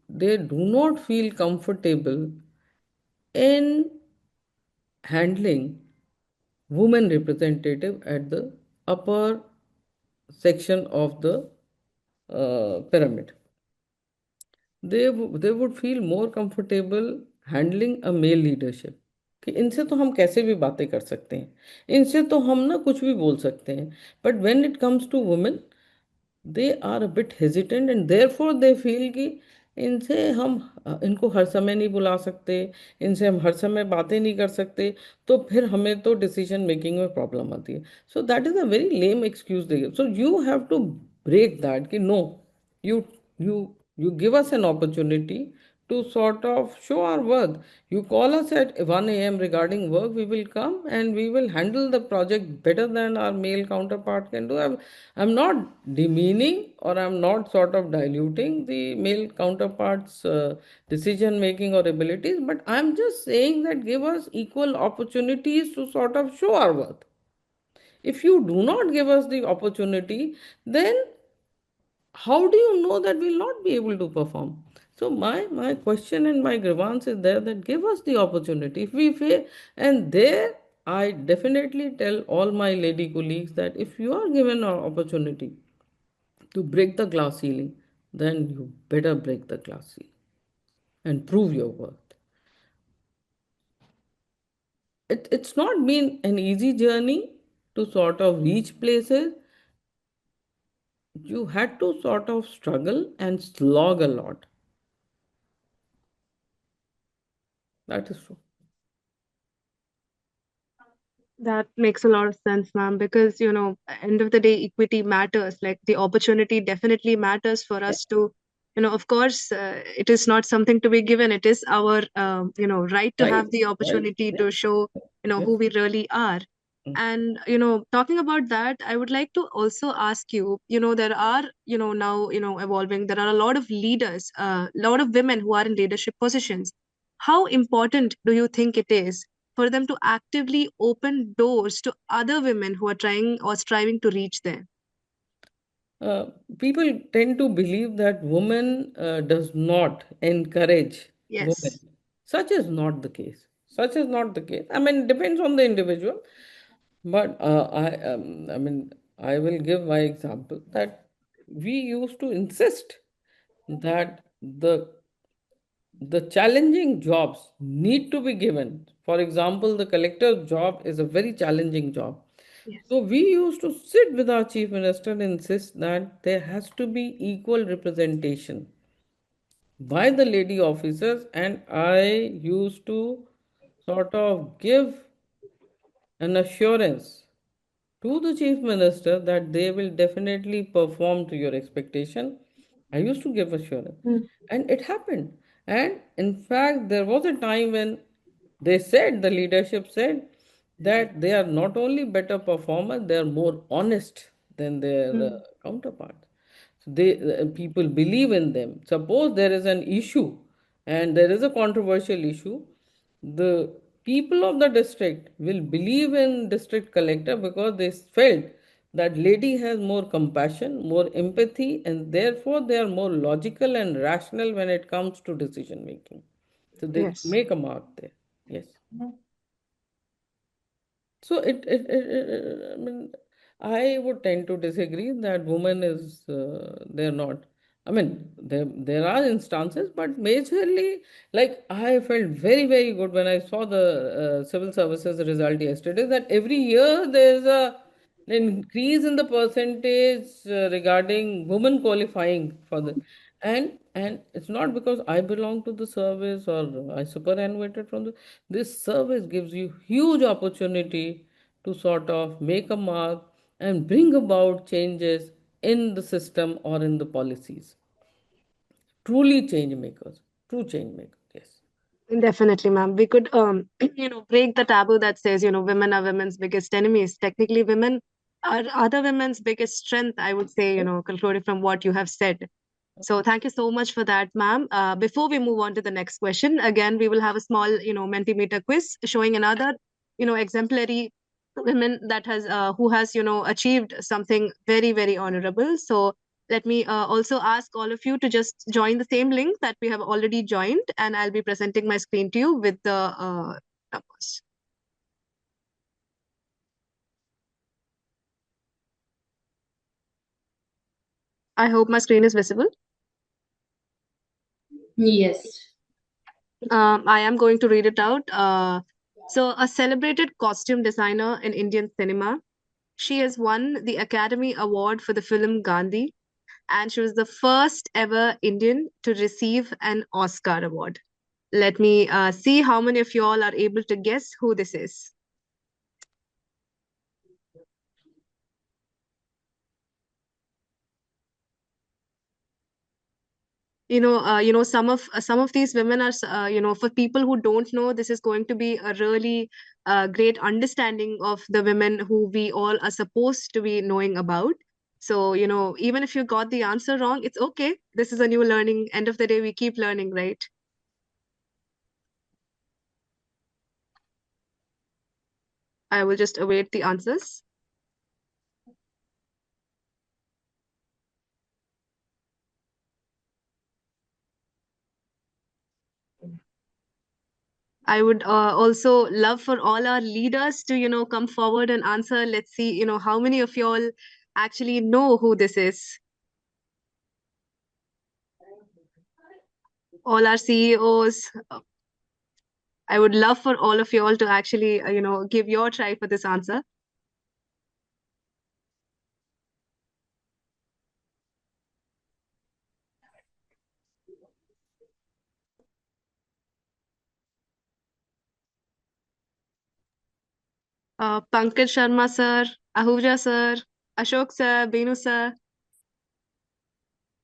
they do not feel comfortable in handling women representative at the upper section of the pyramid. They would feel more comfortable handling a male leadership, कि इनसे तो हम कैसे भी बातें कर सकते हैं, इनसे तो हम ना कुछ भी बोल सकते हैं, but when it comes to women they are a bit hesitant and therefore they feel कि इनसे हम इनको हर समय नहीं बुला सकते, इनसे हम हर समय बातें नहीं कर सकते, तो फिर हमें तो डिसीजन मेकिंग में प्रॉब्लम आती है. So that is a very lame excuse they give. So you have to break that कि no, you you you give us an opportunity to sort of show our worth. You call us at 1 a.m. regarding work, we will come and we will handle the project better than our male counterpart can do. I'm not demeaning or I'm not sort of diluting the male counterparts decision making or abilities, but I'm just saying that give us equal opportunities to sort of show our worth. If you do not give us the opportunity, then how do you know that we'll not be able to perform? So my question and my grievance is there, that give us the opportunity. If we fail, and there I definitely tell all my lady colleagues that if you are given an opportunity to break the glass ceiling, then you better break the glass ceiling and prove your worth. It's not been an easy journey to sort of reach places. You had to sort of struggle and slog a lot. That is true. That makes a lot of sense, ma'am, because, end of the day, equity matters. Like the opportunity definitely matters for us to, of course, it is not something to be given. It is our, right to Right, have the right, opportunity yes, to show, yes. who we really are. Mm. And, talking about that, I would like to also ask you, there are, now, evolving, there are a lot of leaders, a lot of women who are in leadership positions. How important do you think it is for them to actively open doors to other women who are trying or striving to reach there? Uh, People tend to believe that woman does not encourage women. Yes. Such is not the case. Such is not the case. I mean, depends on the individual. But I mean, I will give my example that we used to insist that the challenging jobs need to be given. For example, the collector's job is a very challenging job. Yes. So we used to sit with our chief minister and insist that there has to be equal representation by the lady officers, and I used to sort of give an assurance to the chief minister that they will definitely perform to your expectation. I used to give assurance, Mm. and it happened. And in fact, there was a time when the leadership said that they are not only better performers, they are more honest than their Mm. counterparts. So people believe in them. Suppose there is an issue and there is a controversial issue, the people of the district will believe in district collector because they felt that lady has more compassion, more empathy, and therefore they are more logical and rational when it comes to decision making. So they Yes. make a mark there. Yes. So I mean, I would tend to disagree that woman is they're not. I mean, there are instances, but majorly, like I felt very, very good when I saw the civil services result yesterday, that every year there's an increase in the percentage regarding women qualifying for the, and it's not because I belong to the service or I superannuated from the, this service gives you huge opportunity to sort of make a mark and bring about changes in the system or in the policies. Truly change makers, true change makers, yes. Definitely, ma'am. We could, break the taboo that says, women are women's biggest enemies. Technically, women are other women's biggest strength, I would say, concluding from what you have said. So thank you so much for that, ma'am. Before we move on to the next question, again, we will have a small, Mentimeter quiz showing another, exemplary women that has, who has, achieved something very, very honorable. So let me also ask all of you to just join the same link that we have already joined, and I'll be presenting my screen to you with the numbers. I hope my screen is visible. Yes. I am going to read it out. So, a celebrated costume designer in Indian cinema. She has won the Academy Award for the film Gandhi, and she was the first ever Indian to receive an Oscar award. Let me see how many of you all are able to guess who this is. Some of these women are, for people who don't know, this is going to be a really great understanding of the women who we all are supposed to be knowing about. So, even if you got the answer wrong, it's okay. This is a new learning. End of the day, we keep learning, right? I will just await the answers. I would also love for all our leaders to, come forward and answer. Let's see, how many of you all actually know who this is. All our CEOs. I would love for all of you all to actually, give your try for this answer. Pankaj Sharma sir, Ahuja sir, Ashok sir, Benu sir,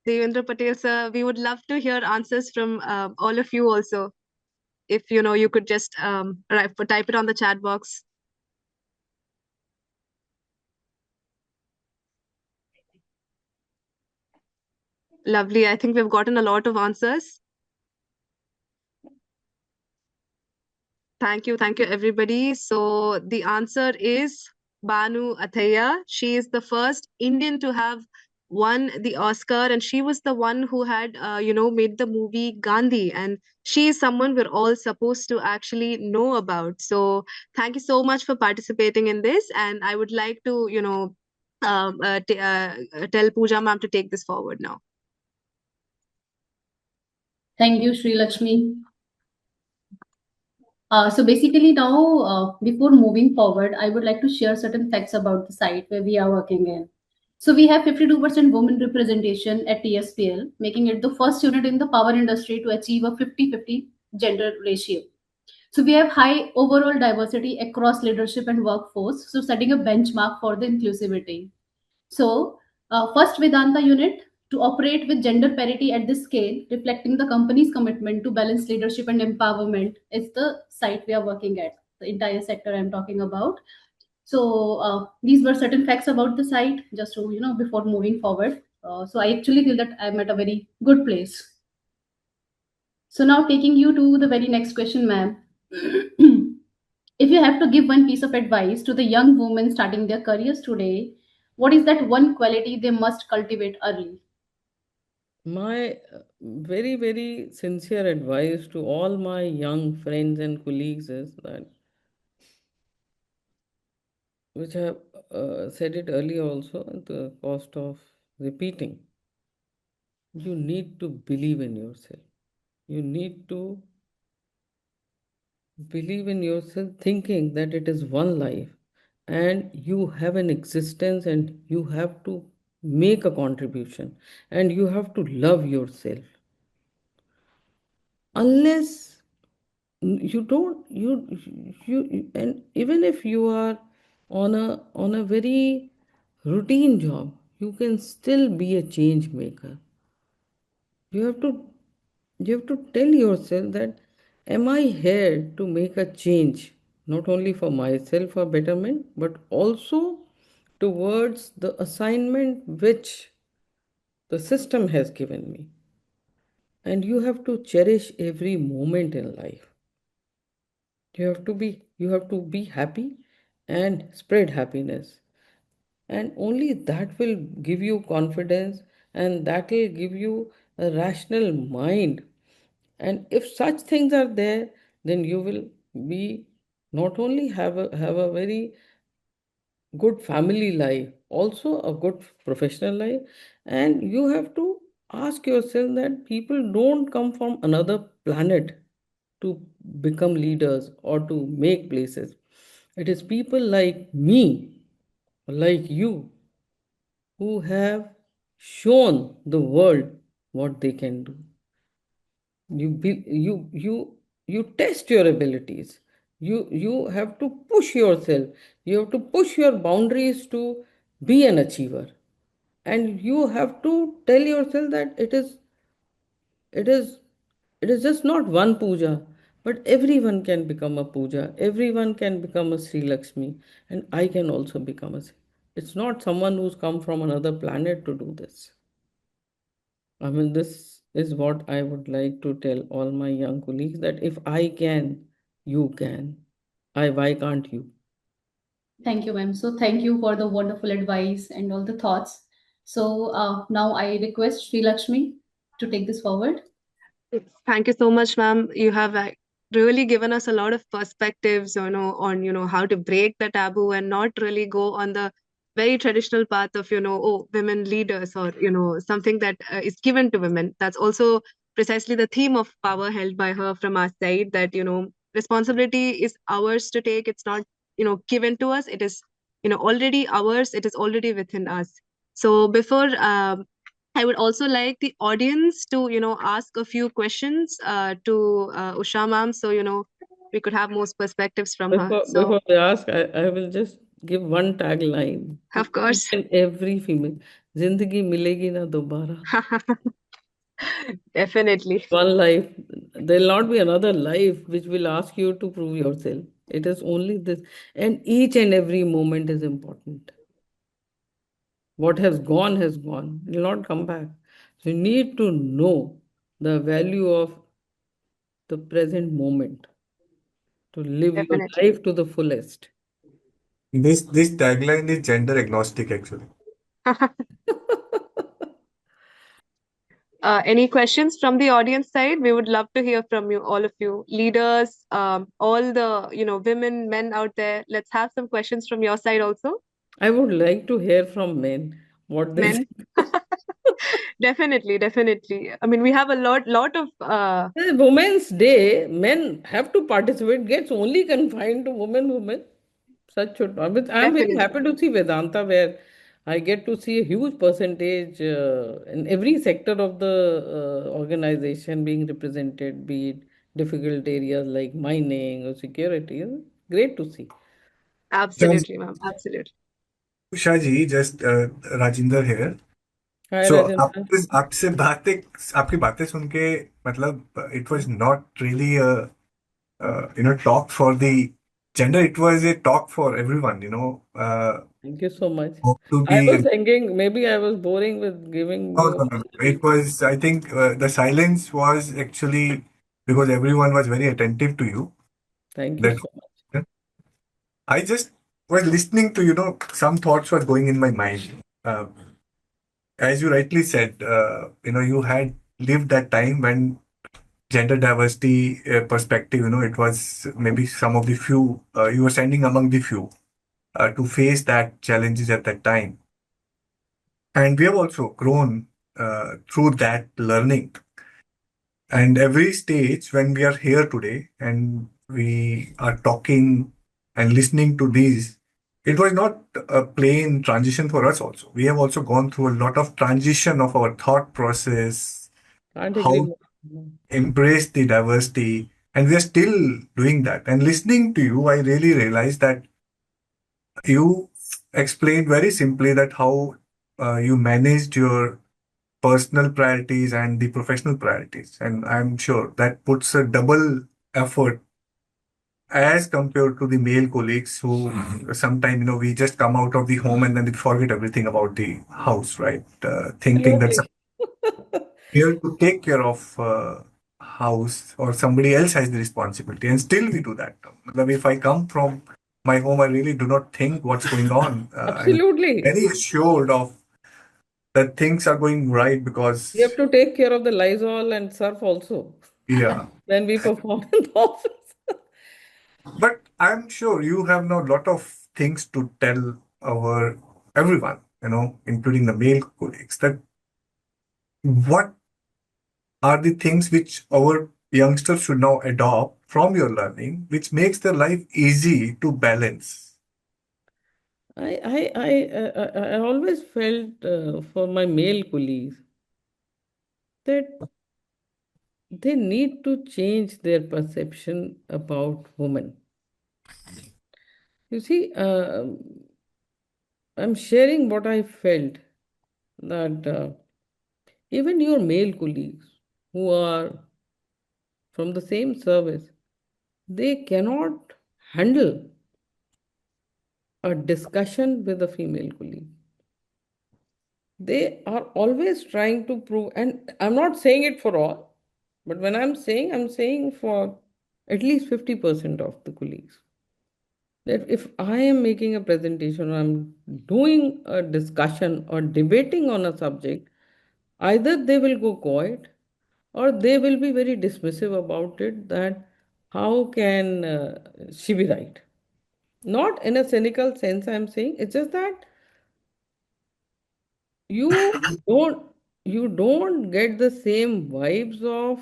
Devendra Patel sir. We would love to hear answers from all of you also. If you could just type it on the chat box. Lovely. I think we've gotten a lot of answers. Thank you, everybody. So the answer is Banu Athaya. She is the first Indian to have won the Oscar, and she was the one who had, made the movie Gandhi. And she is someone we're all supposed to actually know about. So thank you so much for participating in this. And I would like to, tell Pooja ma'am to take this forward now. Thank you, Sri Lakshmi. So basically now, before moving forward, I would like to share certain facts about the site where we are working in. So we have 52% women representation at TSPL, making it the first unit in the power industry to achieve a 50-50 gender ratio. So we have high overall diversity across leadership and workforce, so setting a benchmark for the inclusivity. So, first Vedanta unit to operate with gender parity at this scale, reflecting the company's commitment to balance leadership and empowerment, is the site we are working at, the entire sector I'm talking about. So, these were certain facts about the site, just to, before moving forward. So, I actually feel that I'm at a very good place. So, now taking you to the very next question, ma'am. If you have to give one piece of advice to the young women starting their careers today, what is that one quality they must cultivate early? My very, very sincere advice to all my young friends and colleagues is that, which I have said it earlier also, at the cost of repeating, you need to believe in yourself. You need to believe in yourself, thinking that it is one life and you have an existence and you have to make a contribution and you have to love yourself. Unless you don't, and even if you are on a very routine job, you can still be a change maker. You have to you have to tell yourself that, am I here to make a change, not only for myself for betterment, but also towards the assignment which the system has given me. And you have to cherish every moment in life. You have to be happy and spread happiness, and only that will give you confidence, and that will give you a rational mind. And if such things are there, then you will be not only have a very good family life, also a good professional life. And you have to ask yourself that people don't come from another planet to become leaders or to make places. It is people like me, like you, who have shown the world what they can do. You test your abilities. You have to push yourself. You have to push your boundaries to be an achiever. And you have to tell yourself that it is it is just not one puja, but everyone can become a puja, everyone can become a Sri Lakshmi, and I can also become it's not someone who's come from another planet to do this. I mean, this is what I would like to tell all my young colleagues, that if I can, you can. Why can't you? Thank you, ma'am. So thank you for the wonderful advice and all the thoughts. So now I request Sri Lakshmi to take this forward. Thank you so much, ma'am. You have really given us a lot of perspectives, on, how to break the taboo and not really go on the very traditional path of, oh, women leaders, or, something that is given to women. That's also precisely the theme of power held by her from our side, that, responsibility is ours to take. It's not, given to us. It is, already ours. It is already within us. So before I would also like the audience to, ask a few questions to Usha ma'am, so, we could have most perspectives from her. Before I ask, I will just give one tagline to Of each course. and every female. Zindagi milegi na dobara. Definitely. One life. There'll not be another life which will ask you to prove yourself. It is only this. And each and every moment is important. What has gone, will not come back. So you need to know the value of the present moment to live your Definitely. life to the fullest. This tagline is gender agnostic actually. Any questions from the audience side? We would love to hear from you, all of you, leaders, all the, women, men out there. Let's have some questions from your side also. I would like to hear from men what they Men. think. Definitely, definitely. I mean, we have a lot of Women's Day, men have to participate, gets only confined to women. Such should not. But I'm very definitely. happy to see Vedanta, where I get to see a huge percentage in every sector of the organization being represented, be it difficult areas like mining or security. Great to see. Absolutely, ma'am. Absolutely. Usha ji, just Rajinder here. Hi, So Rajendra. आपसे आपकी बातें सुन के मतलब it was not really a talk for the gender. It was a talk for everyone. Thank you so much. Hope to I was be. thinking maybe I was boring with giving No, you no, all no. the It was. I think the silence was actually because everyone was very attentive to you. Thank you That so much. I just was listening to some thoughts were going in my mind. As you rightly said, you had lived that time when gender diversity perspective, it was maybe some of the few, you were standing among the few to face that challenges at that time. And we have also grown through that learning. And every stage when we are here today and we are talking and listening to these, it was not a plain transition for us also. We have also gone through a lot of transition of our thought process, Can't agree how more. embrace the diversity, and we are still doing that. And listening to you, I really realized that you explained very simply that how you managed your personal priorities and the professional priorities. And I'm sure that puts a double effort as compared to the male colleagues who sometimes, we just come out of the home and then we forget everything about the house, right? Thinking that Absolutely. here to take care of house or somebody else has the responsibility. And still we do that. Matlab, if I come from my home, I really do not think what's going on. I'm Absolutely. very assured of that things are going right We have because, to take care of the Lysol and surf also yeah. when we perform in the office. But I'm sure you have now a lot of things to tell our everyone, including the male colleagues, that what are the things which our youngsters should now adopt from your learning, which makes their life easy to balance. I always felt for my male colleagues that they need to change their perception about women. You see, I'm sharing what I felt that even your male colleagues who are from the same service, they cannot handle a discussion with a female colleague. They are always trying to prove, and I'm not saying it for all, but when I'm saying for at least 50% of the colleagues. That if I am making a presentation or I'm doing a discussion or debating on a subject, either they will go quiet or they will be very dismissive about it that how can she be right? Not in a cynical sense, I'm saying. It's just that you don't you don't get the same vibes of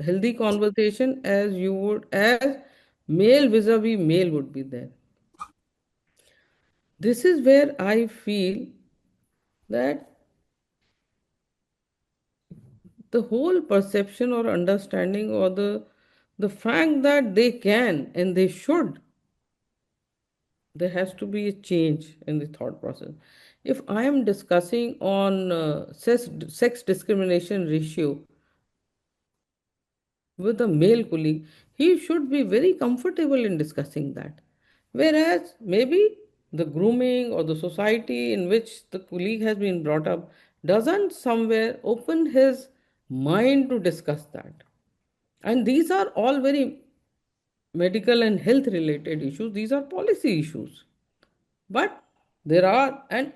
healthy conversation as you would as male vis-a-vis male would be there. This is where I feel that the whole perception or understanding or the fact that they can and they should, there has to be a change in the thought process. If I am discussing on sex discrimination ratio with a male colleague, he should be very comfortable in discussing that. Whereas maybe the grooming or the society in which the colleague has been brought up doesn't somewhere open his mind to discuss that. And these are all very medical and health related issues, these are policy issues. But there are, and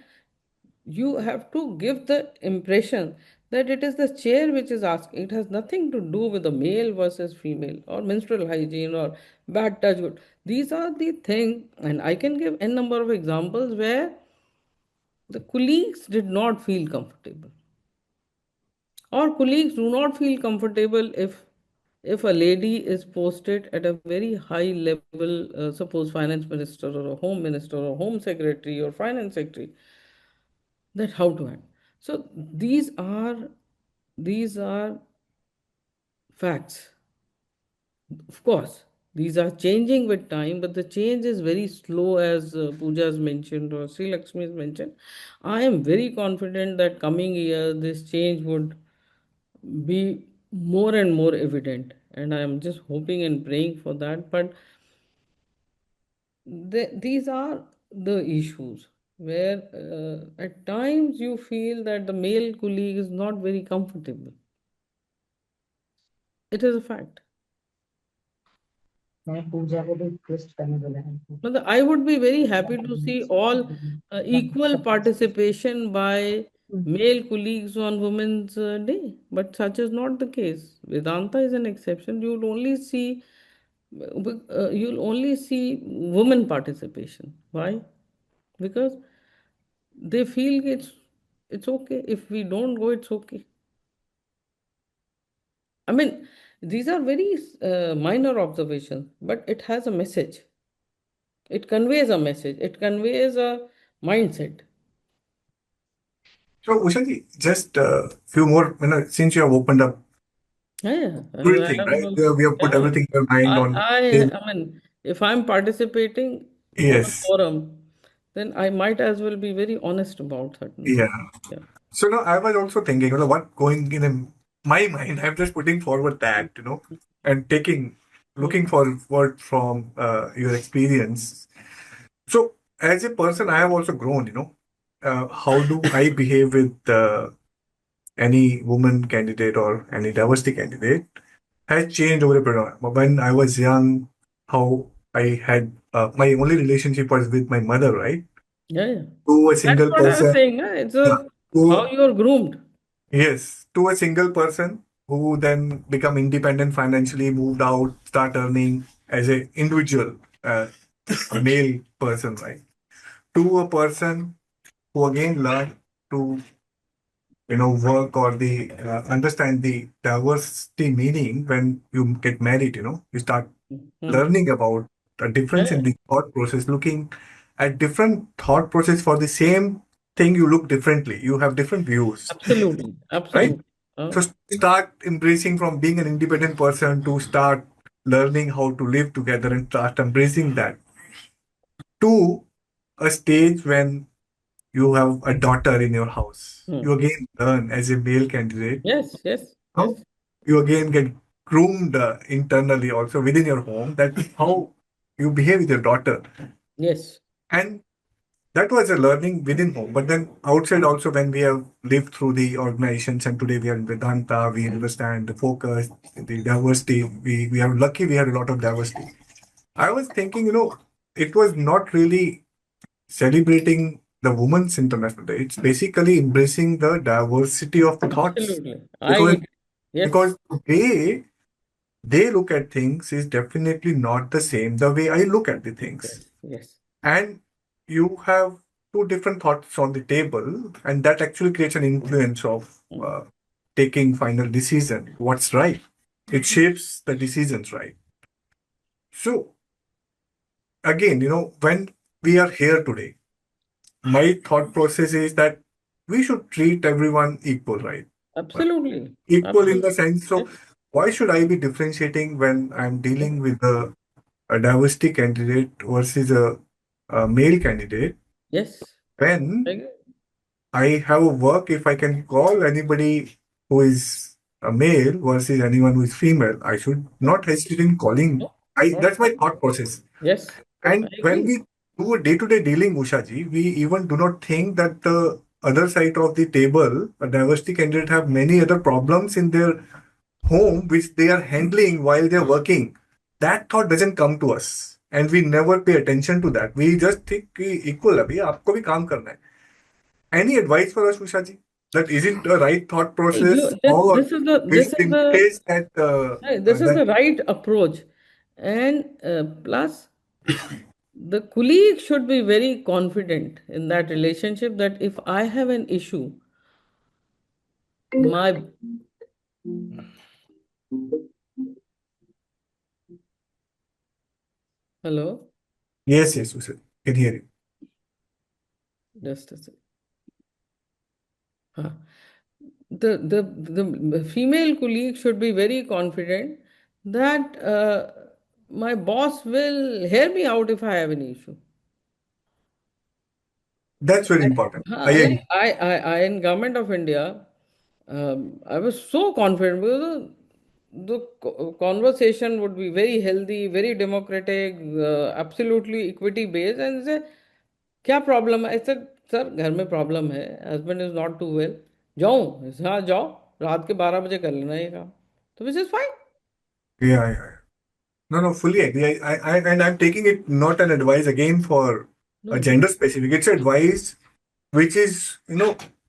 you have to give the impression that it is the chair which is asking. It has nothing to do with the male versus female or menstrual hygiene or bad touch. Good. These are the things, and I can give n number of examples where the colleagues did not feel comfortable, or colleagues do not feel comfortable if a lady is posted at a very high level, suppose finance minister or a home minister or home secretary or finance secretary, that how to handle. So these are facts. Of course, these are changing with time, but the change is very slow, as Pooja has mentioned or Sri Lakshmi has mentioned. I am very confident that coming year this change would be more and more evident, and I am just hoping and praying for that. But these are the issues where at times you feel that the male colleague is not very comfortable. It is a fact. मैं पूजा को भी request करने बोला है I would be very happy to see all equal participation by male colleagues on Women's Day, but such is not the case. Vedanta is an exception. You'll only see women participation. Why? Because they feel it's it's okay. If we don't go, it's okay. I mean, these are very minor observations, but it has a message. It conveys a message. It conveys a mindset. So, Ushaji, just a few more, since you have opened up Yeah, everything, right? We have put yeah. everything in your mind on. I mean, if I'm participating on a Yes. forum, then I might as well be very honest about certain Yeah. things. Yeah. So now I was also thinking, what going in my mind, I'm just putting forward that, and looking forward from your experience. So as a person, I have also grown, how do I behave with any woman candidate or any diversity candidate has changed over a period of time. When I was young, how I had my only relationship was with my mother, right? Yeah, yeah. To a That's single what I was person. saying. It's Yeah. how To you're groomed. Yes, to a single person who then become independent financially, moved out, start earning as a individual, a male person, right? To a person who again learn to work or the understand the diversity meaning when you get married. You start Hmm. learning about a difference Yeah, in the thought process, looking at different thought process for the same thing. You look differently. You have different views, absolutely. right? Absolutely. So start embracing from being an independent person to start learning how to live together and start embracing that to a stage when you have a daughter in your house. Hmm. You again learn as a male candidate Yes, yes, how yes, you again get groomed internally also within your home that how you behave with your daughter. yes. And that was a learning within home. But then outside also when we have lived through the organizations and today we are in Vedanta, we understand the focus, the diversity. We are lucky we had a lot of diversity. I was thinking, it was not really celebrating the Women's International Day. It's basically embracing the diversity of thoughts. Absolutely. I Because agree. Yes, because the way they look at things is definitely not the same the way I look at the things. yes, yes. And you have two different thoughts on the table, and that actually creates an influence of Hmm. taking final decision. What's right? It shapes the decisions, right? So again, when we are here today, my thought process is that we should treat everyone equal, right? Absolutely. Equal in the Absolutely. sense. So Yes, why should I be differentiating when I'm dealing with a diversity candidate versus a male candidate? yes. I When agree. I have a work, if I can call anybody who is a male versus anyone who is female, I should No, not hesitate in calling. no, not That's at all. my thought process. Yes, I And when agree. we do a day-to-day dealing, Ushaji, we even do not think that the other side of the table, a diversity candidate, have many other problems in their home which they are handling while they're working. That thought doesn't come to us, and we never pay attention to that. We just think कि equal अभी आपको भी काम करना है. Any advice for us, Usha ji? That is it the right thought process, or we This should is the embrace that this is that the right approach. And plus, the colleague should be very confident in that relationship that if I have an issue, my hello, yes, Usha, can hear you. just a second. Huh. The female colleague should be very confident that my boss will hear me out if I have an issue. That's very important. I Like agree. in government of India, I was so confident because the conversation would be very healthy, very democratic, absolutely equity based. And say, क्या problem है? I said, sir घर में problem है, husband is not too well. जाऊँ? हाँ जाओ, रात के 12 बजे कर लेना ये काम. तो which is fine. Yeah. No, fully agree. And I'm taking it not an advice again for a No, gender specific. It's advice which is,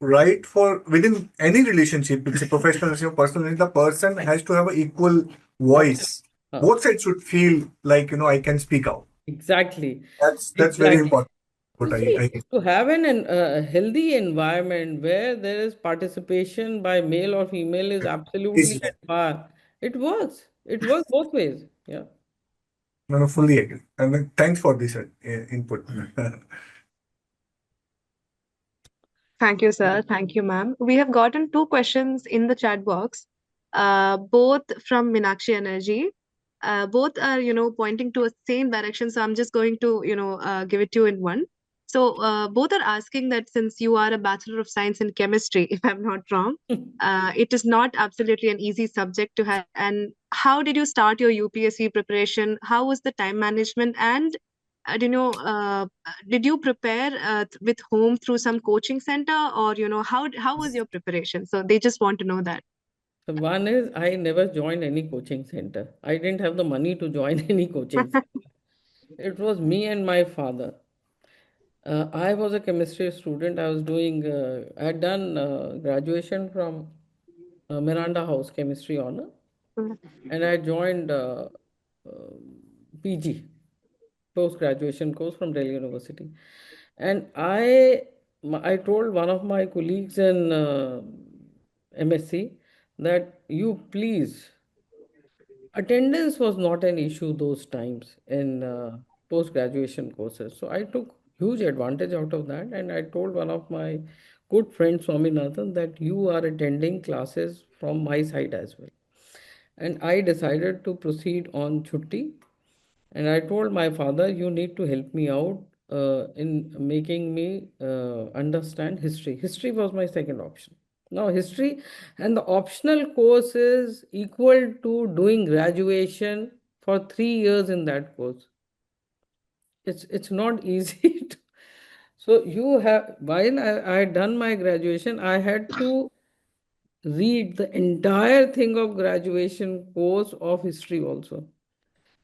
right for within any relationship. It's a professional relationship, personal relationship. The person has to have an equal absolutely. voice. हाँ, Both sides should feel like, I can speak out. exactly, That's very exactly. important. But See, to have a healthy environment where there is participation by male or female is absolutely at par. It works. It works both ways. Yeah. no, fully agree. And thanks for this input. Thank you, sir. Thank you, ma'am. We have gotten two questions in the chat box, both from Minakshi Energy. Both are, pointing to a same direction. So I'm just going to, give it to you in one. So both are asking that since you are a Bachelor of Science in Chemistry, if I'm not wrong, it is not absolutely an easy subject to have. And how did you start your UPSC preparation? How was the time management? And did you prepare with home through some coaching center, or how was your preparation? So they just want to know that. So one is I never joined any coaching center. I didn't have the money to join any coaching center. It was me and my father. I was a chemistry student. I had done graduation from Miranda House Chemistry Honor, and I joined uh, PG, post graduation course from Delhi University. And I told one of my colleagues in MSc that you please, attendance was not an issue those times in post graduation courses. So I took huge advantage out of that, and I told one of my good friends, Swaminathan, that you are attending classes from my side as well. And I decided to proceed on chutti, and I told my father, you need to help me out in making me understand history. History was my second option. Now, history and the optional course is equal to doing graduation for 3 years in that course. It's not easy. So you have, while I had done my graduation, I had to read the entire thing of graduation course of history also.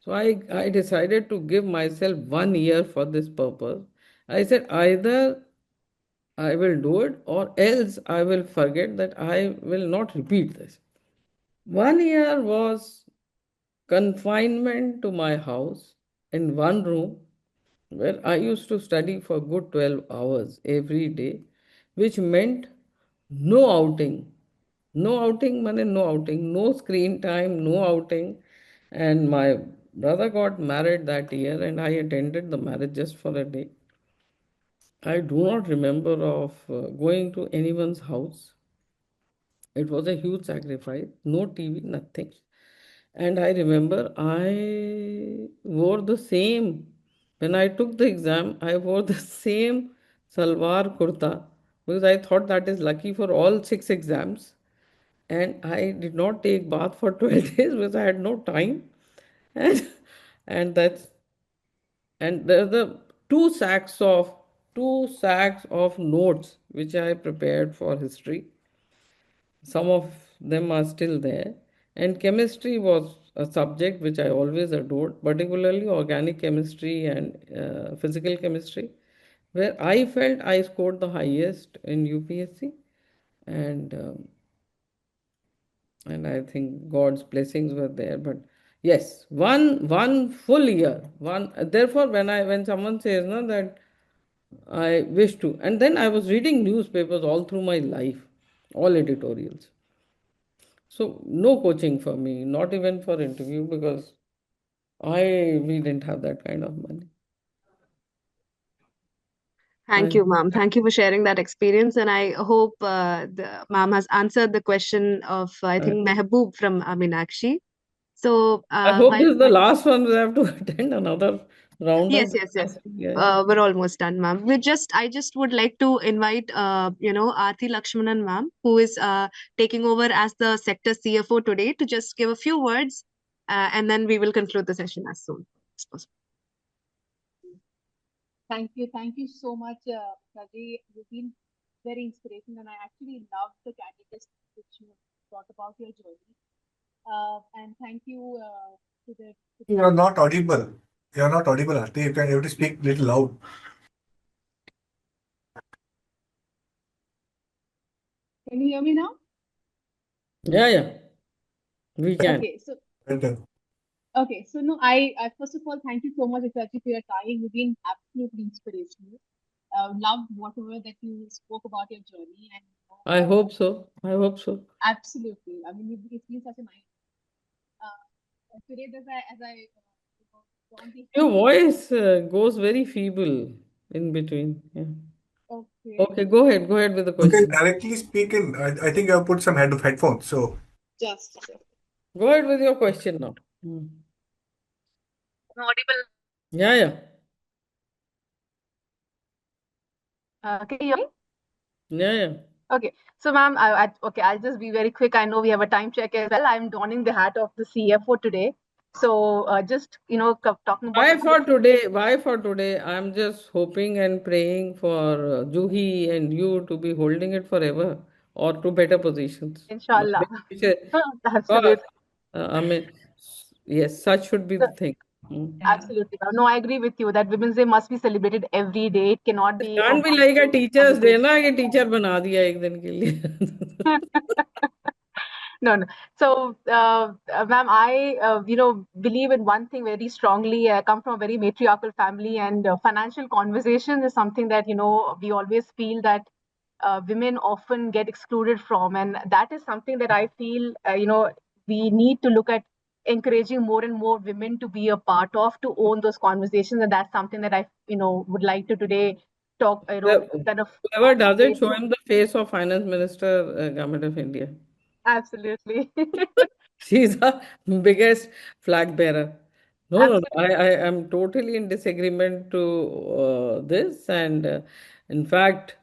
So I decided to give myself 1 year for this purpose. I said either I will do it or else I will forget that I will not repeat this. 1 year was confinement to my house in one room where I used to study for good 12 hours every day, which meant no outing. No outing, mane no outing, no screen time, no outing. And my brother got married that year, and I attended the marriage just for a day. I do not remember of going to anyone's house. It was a huge sacrifice. No TV, nothing. And I remember I wore the same. When I took the exam, I wore the same salwar kurta because I thought that is lucky for all 6 exams. And I did not take bath for 12 days because I had no time. And, and that's and there's the two sacks of notes which I prepared for history. Some of them are still there. And chemistry was a subject which I always adored, particularly organic chemistry and physical chemistry, where I felt I scored the highest in UPSC. And and I think God's blessings were there. But yes, one full year. One therefore when someone says no that I wish to, and then I was reading newspapers all through my life, all editorials. So no coaching for me, not even for interview because we didn't have that kind of money. Thank I you, ma'am. Thank you for sharing that experience. And I hope the ma'am has answered the question of, I I, think, Mehboob from Meenakshi. So, I hope while, this is the last one. We have to attend another round yes, of yes, yes. discussion. Yeah. We're almost done, ma'am. I just would like to invite, Aarti Lakshmanan, ma'am, who is taking over as the sector CFO today, to just give a few words, and then we will conclude the session as soon as possible. Thank you. Thank you so much, Raji. You've been very inspirational, and I actually love the candidates which you brought about your journey. And thank you to the. You're not audible. You're not audible, Aarti. You have to speak little loud. Can you hear me now? Yeah. We can. Okay. So Well done. okay. So no, I first of all thank you so much, Raji, for your time. You've been absolutely inspirational. loved whatever that you spoke about your journey, and I hope so. I hope so. absolutely. I mean, it's been such a nice. Today, on the Your head, voice goes very feeble in between. Yeah. okay, Okay, go ahead. Go ahead with the You can question. directly speak in. I think you have put some headphones. So just a second. Go ahead with your question now. Audible. Yeah, yeah. Can you hear me? Yeah, yeah. Okay. So, ma'am, okay, I'll just be very quick. I know we have a time check as well. I'm donning the hat of the CFO today. So, just, talking about Why for today? Why for today? I'm just hoping and praying for Juhi and you to be holding it forever or to better positions. I inshallah. mean, which is- God, Absolutely. I mean, yes, such should be the thing. Absolutely. No, I agree with you that Women's Day must be celebrated every day. It cannot It be a can't be like a one-day teacher's day celebration. ना कि teacher बना दिया एक दिन के लिए. No, no. So, ma'am, I, believe in one thing very strongly. I come from a very matriarchal family, and financial conversation is something that, we always feel that women often get excluded from. And that is something that I feel, we need to look at encouraging more and more women to be a part of, to own those conversations. And that's something that I, would like to today talk, kind of Whoever does it, convey. show him the face of Finance Minister, Government of India. Absolutely. She's the biggest flag bearer. No, no, no. Absolutely. I am totally in disagreement to this. And in fact,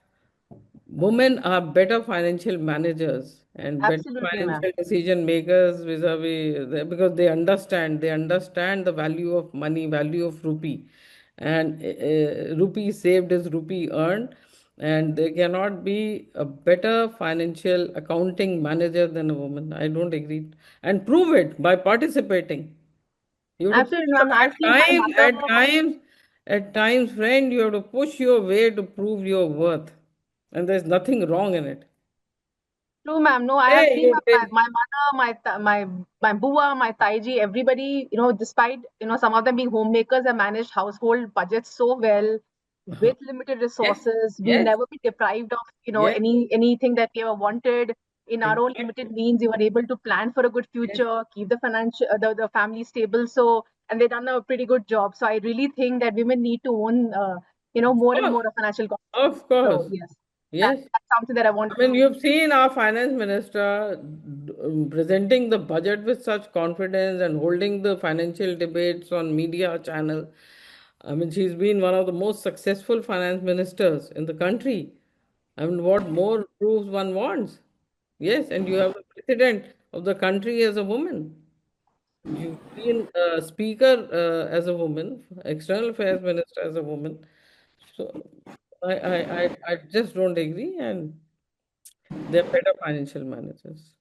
women are better financial managers and better Absolutely, ma'am. financial decision makers vis-a-vis because they understand the value of money, value of rupee, and rupee saved is rupee earned, and they cannot be a better financial accounting manager than a woman. I don't agree, and prove it by participating. You have to push Absolutely, ma'am. I at see my mother. at times, friend, you have to push your way to prove your worth. And there's nothing wrong in it. True, ma'am. No, I have Hey, seen you did. my mother, my bua, my taiji, everybody. Despite some of them being homemakers, have managed household budgets so well with limited Yes, resources. We yes, never be deprived of yes, anything that we ever wanted. In our own exactly. limited means, we were able to plan for a good Yes, future, keep the financial the family stable. So, and they done a pretty good job. So, I really think that women need to own more and of more of financial conversation. of So, course. yes, Yes. that's something that I want I mean, to. you've seen our finance minister presenting the budget with such confidence and holding the financial debates on media channel. I mean, she's been one of the most successful finance ministers in the country. I mean, what more proofs one wants? Yes, and you have the president of the country as a woman. You've been a speaker as a woman, external affairs minister as a woman. So I just don't agree, and they're better financial managers.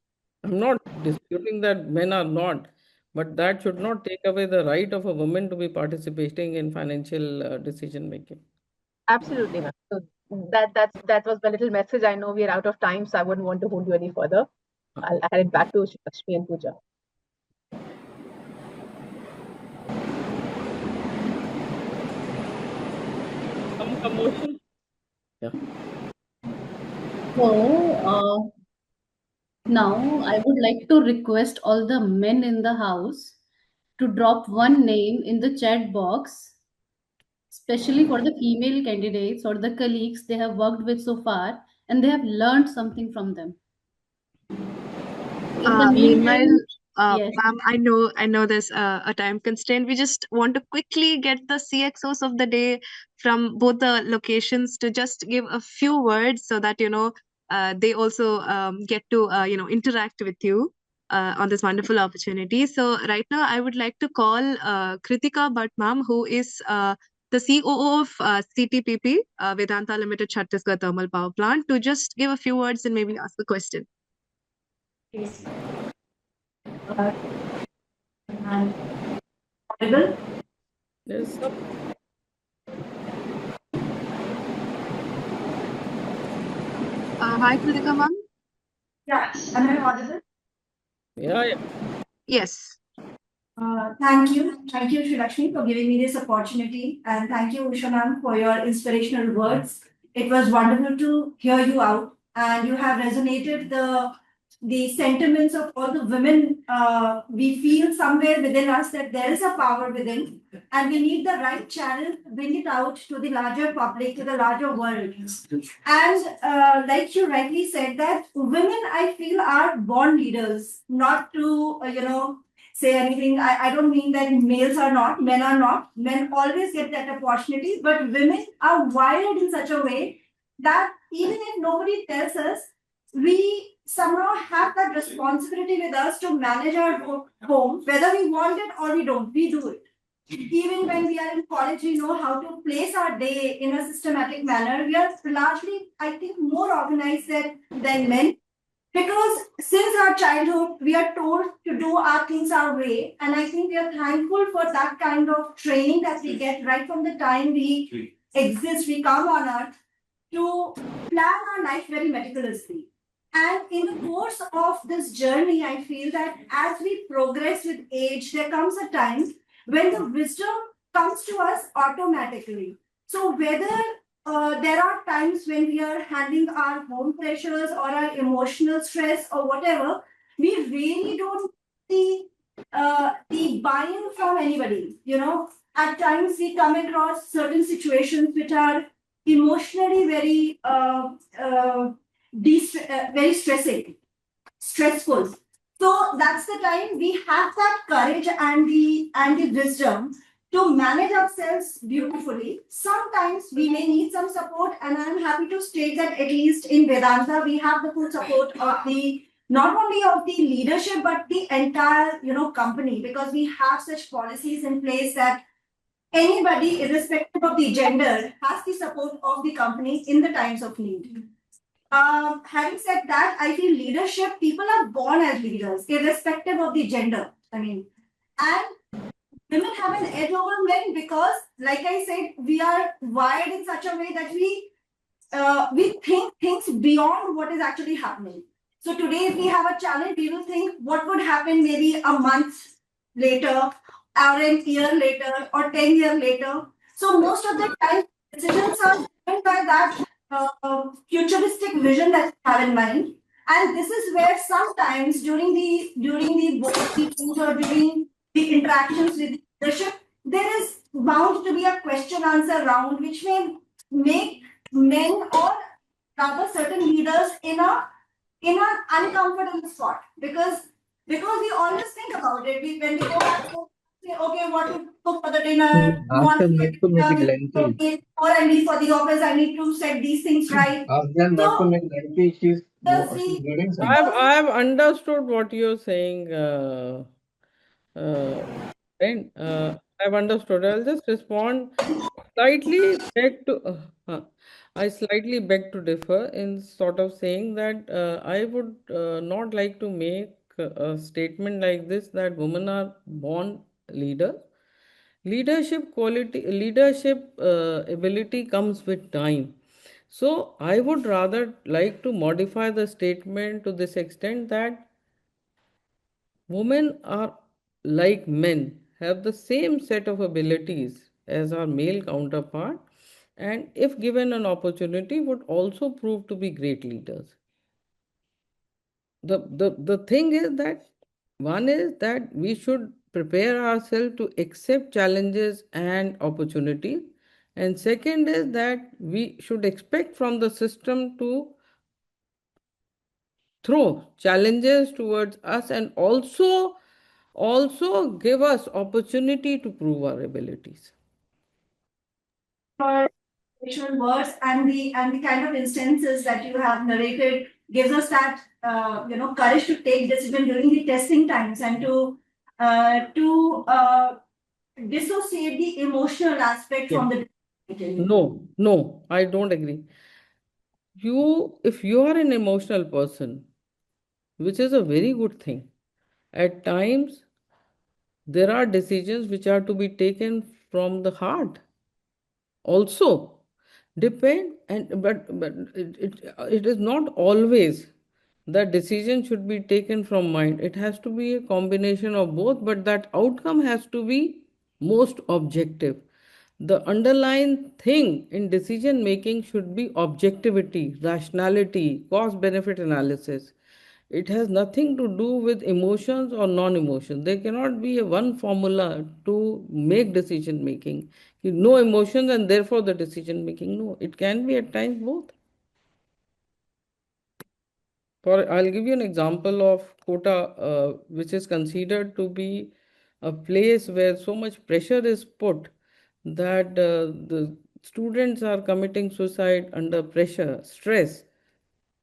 I'm not disputing that men are not, but that should not take away the right of a woman to be participating in financial decision making. Absolutely, ma'am. So that was my little message. I know we are out of time, so I wouldn't want to hold you any further. I'll hand it back to Lakshmi and Pooja. Some commotion? Yeah. So, now I would like to request all the men in the house to drop one name in the chat box, especially for the female candidates or the colleagues they have worked with so far and they have learned something from them. In the Meanwhile, meantime, yes. ma'am, I know there's a time constraint. We just want to quickly get the CXOs of the day from both the locations to just give a few words so that they also get to interact with you on this wonderful opportunity. So right now, I would like to call Kritika Bhatt, ma'am, who is the COO of CTPP, Vedanta Limited Chhattisgarh Thermal Power Plant, to just give a few words and maybe ask a question. Yes. And audible? There's some. Hi, Kritika, ma'am. Yeah. Am I audible? Yeah, yeah. Yes. Thank you, Sri Lakshmi, for giving me this opportunity, and thank you, Usha ma'am, for your inspirational words. It was wonderful to hear you out, and you have resonated the sentiments of all the women. We feel somewhere within us that there is a power within, and we need the right channel to bring it out to the larger public, to the larger world. And like you rightly said, that women, I feel, are born leaders, not to say anything. I don't mean that males are not, men are not. Men always get that opportunity, but women are wired in such a way that even if nobody tells us, we somehow have that responsibility with us to manage our home, whether we want it or we don't, we do it. Even when we are in college, we know how to place our day in a systematic manner. We are largely, I think, more organized than men, because since our childhood we are told to do our things our way, and I think we are thankful for that kind of training that we get right from the time we exist, we come on earth, to plan our life very meticulously. And in the course of this journey, I feel that as we progress with age, there comes a time when the wisdom comes to us automatically. So whether there are times when we are handling our home pressures or our emotional stress or whatever, we really don't see the buy-in from anybody. At times we come across certain situations which are emotionally very stressful. So that's the time we have that courage and the wisdom to manage ourselves beautifully. Sometimes we may need some support, and I'm happy to state that at least in Vedanta, we have the full support of the not only of the leadership but the entire company, because we have such policies in place that anybody, irrespective of the gender, has the support of the company in the times of need. Having said that, I feel leadership, people are born as leaders, irrespective of the gender. And women have an edge over men because, like I said, we are wired in such a way that we think things beyond what is actually happening. So today, if we have a challenge, we will think what would happen maybe a month later, or a year later, or 10 years later. So most of the time, decisions are driven by that futuristic vision that we have in mind. And this is where sometimes during the board meetings or during the interactions with the leadership, there is bound to be a question answer round, which may make men or rather certain leaders in an uncomfortable spot, because we always think about it. When we go back home, say, okay, what to cook for the dinner, Ask want them to not to make it lengthy. get or I leave for the office, I need to set these things right. Ask them not to So make lengthy. She's does she's the reading something. I've understood what you're saying, uh, friend. I've understood. I'll just respond slightly beg to. I slightly beg to differ in sort of saying that I would not like to make a statement like this that women are born leaders. Leadership ability comes with time. So I would rather like to modify the statement to this extent that women are like men, have the same set of abilities as our male counterpart, and if given an opportunity, would also prove to be great leaders. The thing is that one is that we should prepare ourselves to accept challenges and opportunities, and second is that we should expect from the system to throw challenges towards us and also give us opportunity to prove our abilities. inspirational words and the kind of instances that you have narrated gives us that courage to take decision during the testing times, and to dissociate the emotional aspect Yes. from the decision. No, I don't agree. If you are an emotional person, which is a very good thing, at times there are decisions which are to be taken from the heart also. Depend and but it is not always that decision should be taken from mind. It has to be a combination of both, but that outcome has to be most objective. The underlying thing in decision making should be objectivity, rationality, cost benefit analysis. It has nothing to do with emotions or non emotions. There cannot be a one formula to make decision making. No emotions and therefore the decision making. No, it can be at times both. I'll give you an example of Kota, which is considered to be a place where so much pressure is put that the students are committing suicide under pressure, stress.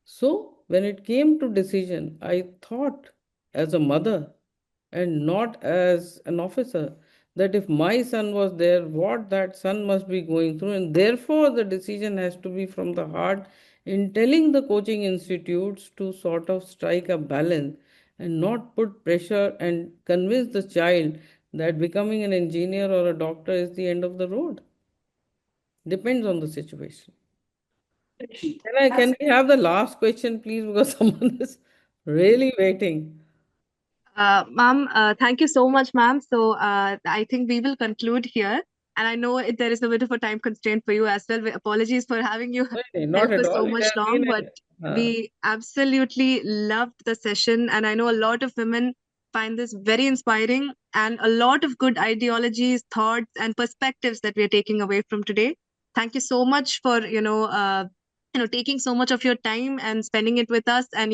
So when it came to decision, I thought as a mother and not as an officer that if my son was there, what that son must be going through, and therefore the decision has to be from the heart in telling the coaching institutes to sort of strike a balance and not put pressure and convince the child that becoming an engineer or a doctor is the end of the road. Depends on the situation. Can we have the last question, please? Because someone is really waiting. Ma'am, thank you so much, ma'am. So I think we will conclude here. And I know there is a bit of a time constraint for you as well. Apologies for having you Not help at us so all. It much has long, been but a, we absolutely loved the session. And I know a lot of women find this very inspiring and a lot of good ideologies, thoughts, and perspectives that we are taking away from today. Thank you so much for, taking so much of your time and spending it with us and,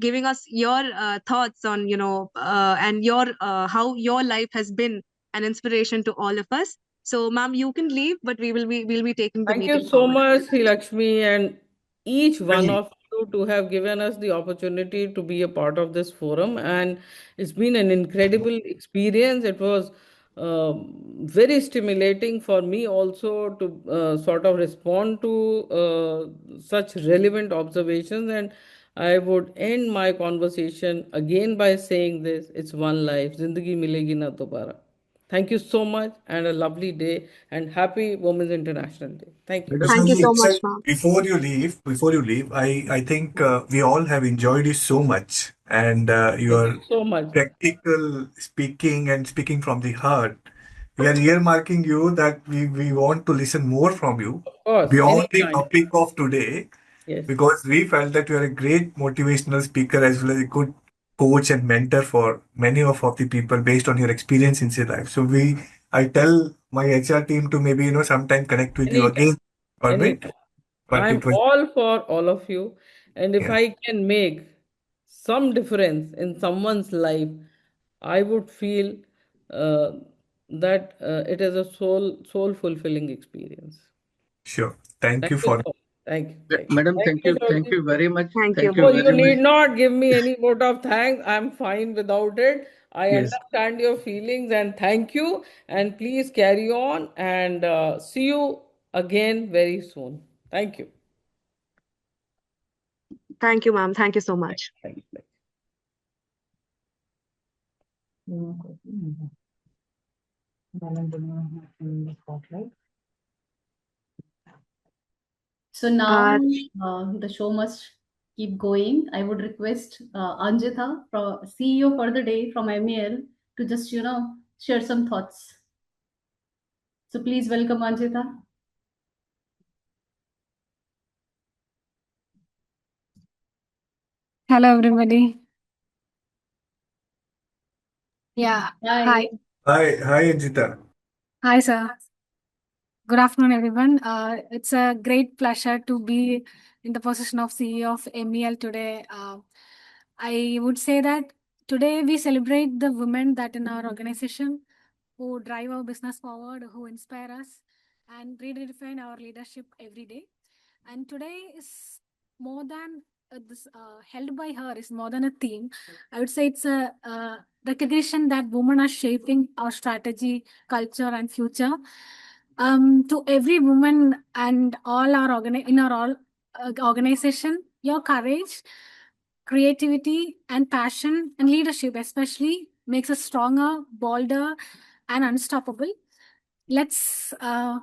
giving us your thoughts on and your how your life has been an inspiration to all of us. So ma'am, you can leave, but we'll be taking the Thank you meeting so forward. much, Sri Lakshmi, and each one Well, of you to have given us the opportunity to be a part of this forum. And it's been an incredible experience. It was very stimulating for me also to sort of respond to such relevant observations. And I would end my conversation again by saying this: it's one life. Zindagi milegi na dobara. Thank you so much and a lovely day and happy Women's International Day. Thank you. Thank you Vedanta so much, itself, ma'am. before you leave, I think we all have enjoyed you so much, and Thank you your so much. practical speaking and speaking from the heart. We are earmarking you that we want to listen more from you Of course, beyond the anytime. topic of today, Yes. because we felt that you are a great motivational speaker as well as a good coach and mentor for many of the people based on your experience in your life. So I tell my HR team to maybe sometime connect with you Anytime. again, all right? Anytime. But I'm it was all for all of you. And if yeah, I can make some difference in someone's life, I would feel uh, that it is a soul fulfilling experience. sure. Thank Thank you you so for much. Thank you. Yeah, Thank you. Madam, Thank you, thank Georgie. you very much. Thank you, Thank you Oh, ma'am. you very much. need not give me any vote of thanks. I'm fine without it. I Yes. understand your feelings and thank you. And please carry on and see you again very soon. Thank you. Thank you, ma'am. Thank you so much. Thank you. So now Uh, the show must keep going. I would request Anjita, CEO for the day from MEL, to just share some thoughts. So please welcome Anjita. Hello, everybody. Yeah. Hi. Hi. hi Anjita. Hi, sir. Good afternoon, everyone. It's a great pleasure to be in the position of CEO of MEL today. I would say that today we celebrate the women that in our organization who drive our business forward, who inspire us, and redefine our leadership every day. And today is more than this held by her is more than a theme. I would say it's a recognition that women are shaping our strategy, culture, and future. To every woman and all our in our all organization, your courage, creativity, and passion and leadership especially makes us stronger, bolder, and unstoppable. Let's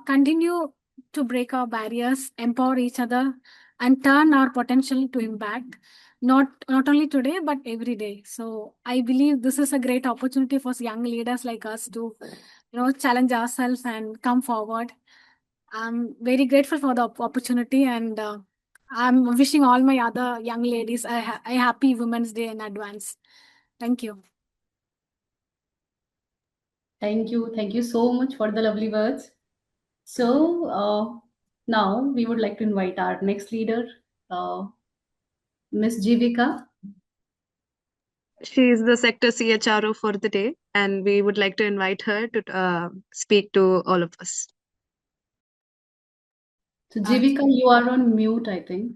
continue to break our barriers, empower each other, and turn our potential to impact, not only today, but every day. So I believe this is a great opportunity for young leaders like us to, challenge ourselves and come forward. I'm very grateful for the opportunity, and I'm wishing all my other young ladies a happy Women's Day in advance. Thank you. Thank you. Thank you so much for the lovely words. So now we would like to invite our next leader, Miss Jivika. She is the sector CHRO for the day, and we would like to invite her to speak to all of us. So Jivika, you are on mute, I think.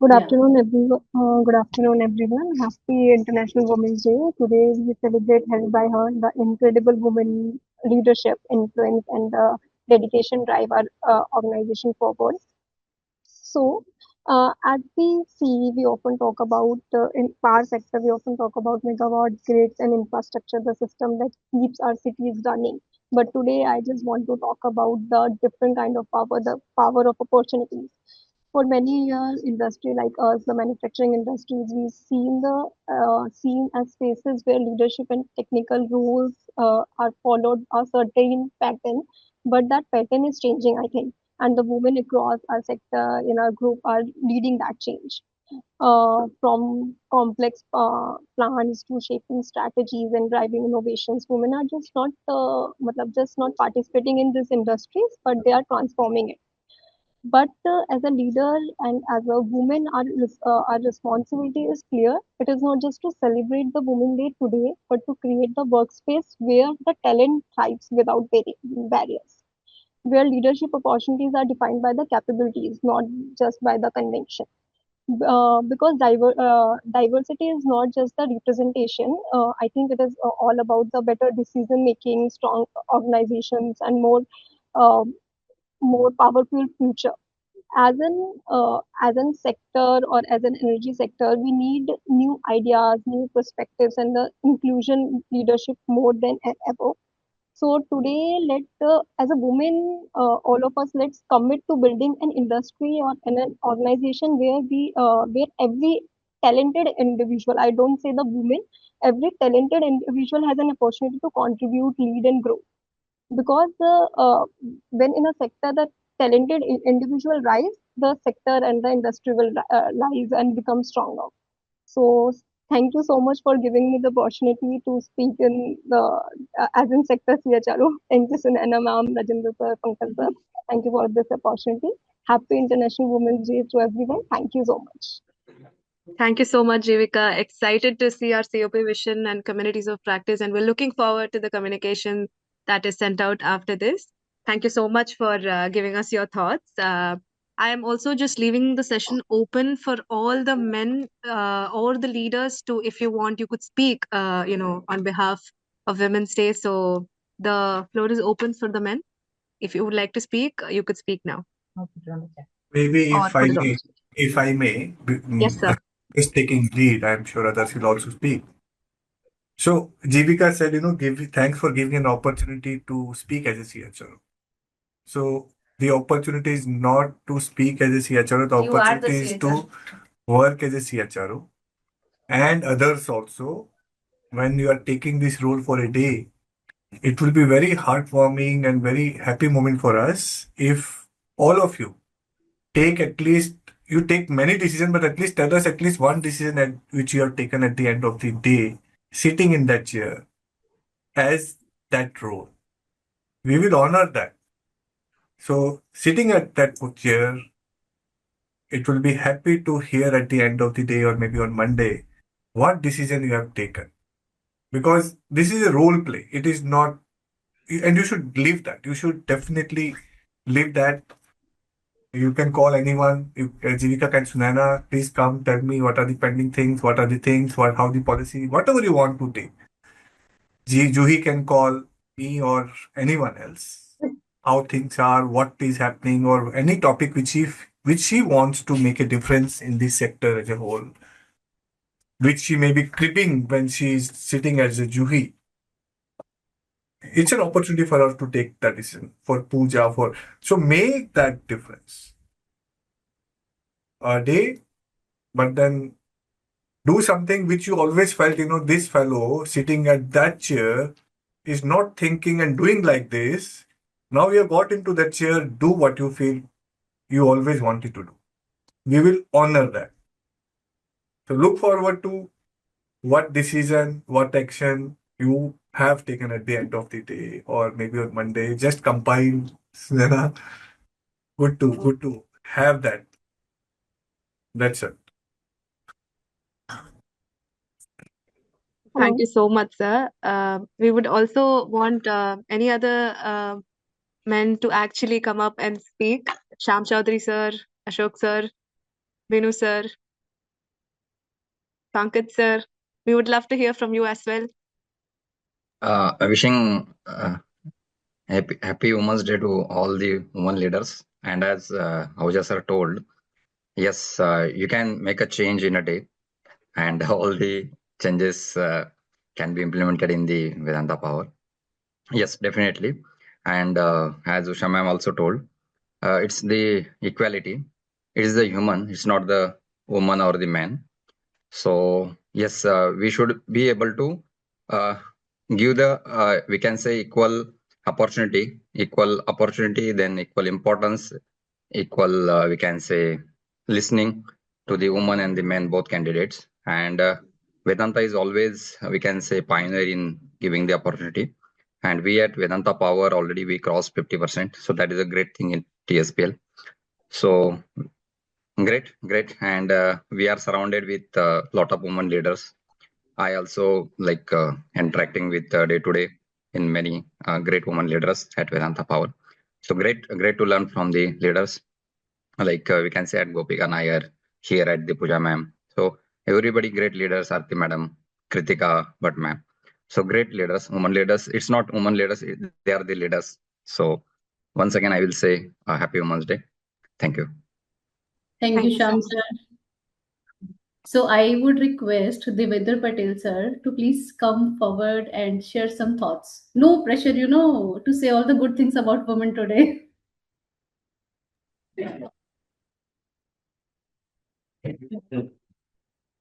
Good Yeah. afternoon, everyone. Good afternoon, everyone. Happy International Women's Day. Today we celebrate, held by her, the incredible women leadership, influence, and dedication drive our organization forward. So, at the CE, we often talk about in power sector. We often talk about megawatt grids and infrastructure, the system that keeps our cities running. But today, I just want to talk about the different kind of power, the power of opportunities. For many years, industry like us, the manufacturing industries, we've seen as spaces where leadership and technical rules are followed a certain pattern, but that pattern is changing, I think, and the women across our sector in our group are leading that change. From complex plans to shaping strategies and driving innovations, women are just not participating in these industries, but they are transforming it. But as a leader and as a woman, our responsibility is clear. It is not just to celebrate the Women Day today, but to create the workspace where the talent thrives without barriers, where leadership opportunities are defined by the capabilities, not just by the convention. Because diversity is not just the representation. I think it is all about the better decision making, strong organizations, and uh, more powerful future. As an sector or as an energy sector, we need new ideas, new perspectives, and the inclusion leadership more than ever. So today, as a woman, all of us, let's commit to building an industry or an organization where every talented individual, I don't say the woman, every talented individual has an opportunity to contribute, lead, and grow. Because when in a sector the talented individual rise, the sector and the industry will rise and become stronger. So thank you so much for giving me the opportunity to speak in the as in sector CHRO. Thank you, Sunana ma'am, Rajendra sir, Pankaj sir. Thank you for this opportunity. Happy International Women's Day to everyone. Thank you so much. Thank you so much, Jivika. Excited to see our COP vision and communities of practice, and we're looking forward to the communication that is sent out after this. Thank you so much for giving us your thoughts. I am also just leaving the session open for all the men or the leaders to, if you want, you could speak, on behalf of Women's Day. So the floor is open for the men. If you would like to speak, you could speak now. Maybe Or put it on the chat. if I may, Yes, sir. is taking lead. I'm sure others will also speak. So Jivika said, thanks for giving an opportunity to speak as a CHRO. So the opportunity is not to speak as a CHRO. The You are the opportunity is to CHRO. work as a CHRO, and others also. When you are taking this role for a day, it will be very heartwarming and very happy moment for us if all of you take many decisions, but at least tell us at least one decision which you have taken at the end of the day, sitting in that chair as that role. We will honor that. So sitting at that chair, it will be happy to hear at the end of the day or maybe on Monday what decision you have taken. Because this is a role play. It is not, and you should live that. You should definitely live that. You can call anyone. Jivika can Sunana, please come tell me what are the pending things, what are the things, how the policy, whatever you want to take. Juhi can call me or anyone else. How things are, what is happening, or any topic which she wants to make a difference in this sector as a whole, which she may be cribbing when she is sitting as a Juhi. It's an opportunity for her to take that decision for puja, so make that difference. a day, but then do something which you always felt, this fellow sitting at that chair is not thinking and doing like this. Now you have got into that chair, do what you feel you always wanted to do. We will honor that. So look forward to what decision, what action you have taken at the end of the day, or maybe on Monday. Just compile. Snehha. Good to have that. That's it. Thank Hello. you so much, sir. We would also want any other men to actually come up and speak. Sham Chaudhary sir, Ashok sir, Vinu sir, Pankaj sir. We would love to hear from you as well. Wishing happy Women's Day to all the women leaders. And as Ahuja sir told, yes, you can make a change in a day, and all the changes can be implemented in the Vedanta power. Yes, definitely. And as Usha ma'am also told, it's the equality. It is the human. It's not the woman or the man. So yes, we should be able to uh, give the we can say equal opportunity, then equal importance, equal we can say listening to the woman and the men, both candidates. And Vedanta is always we can say pioneer in giving the opportunity. And we at Vedanta Power already we crossed 50%. So that is a great thing in TSPL. So great. And we are surrounded with a lot of women leaders. I also like interacting with day to day in many great women leaders at Vedanta Power. So great to learn from the leaders. Like we can say at Gopika Nair, here at the Puja ma'am. So everybody great leaders, Arti madam, Kritika Bhatt ma'am. So great leaders, women leaders. It's not women leaders, they are the leaders. So once again, I will say happy Women's Day. Thank you. Thank Thank you, you so Sham much. sir. So I would request Devendra Patel sir to please come forward and share some thoughts. No pressure, to say all the good things about women today.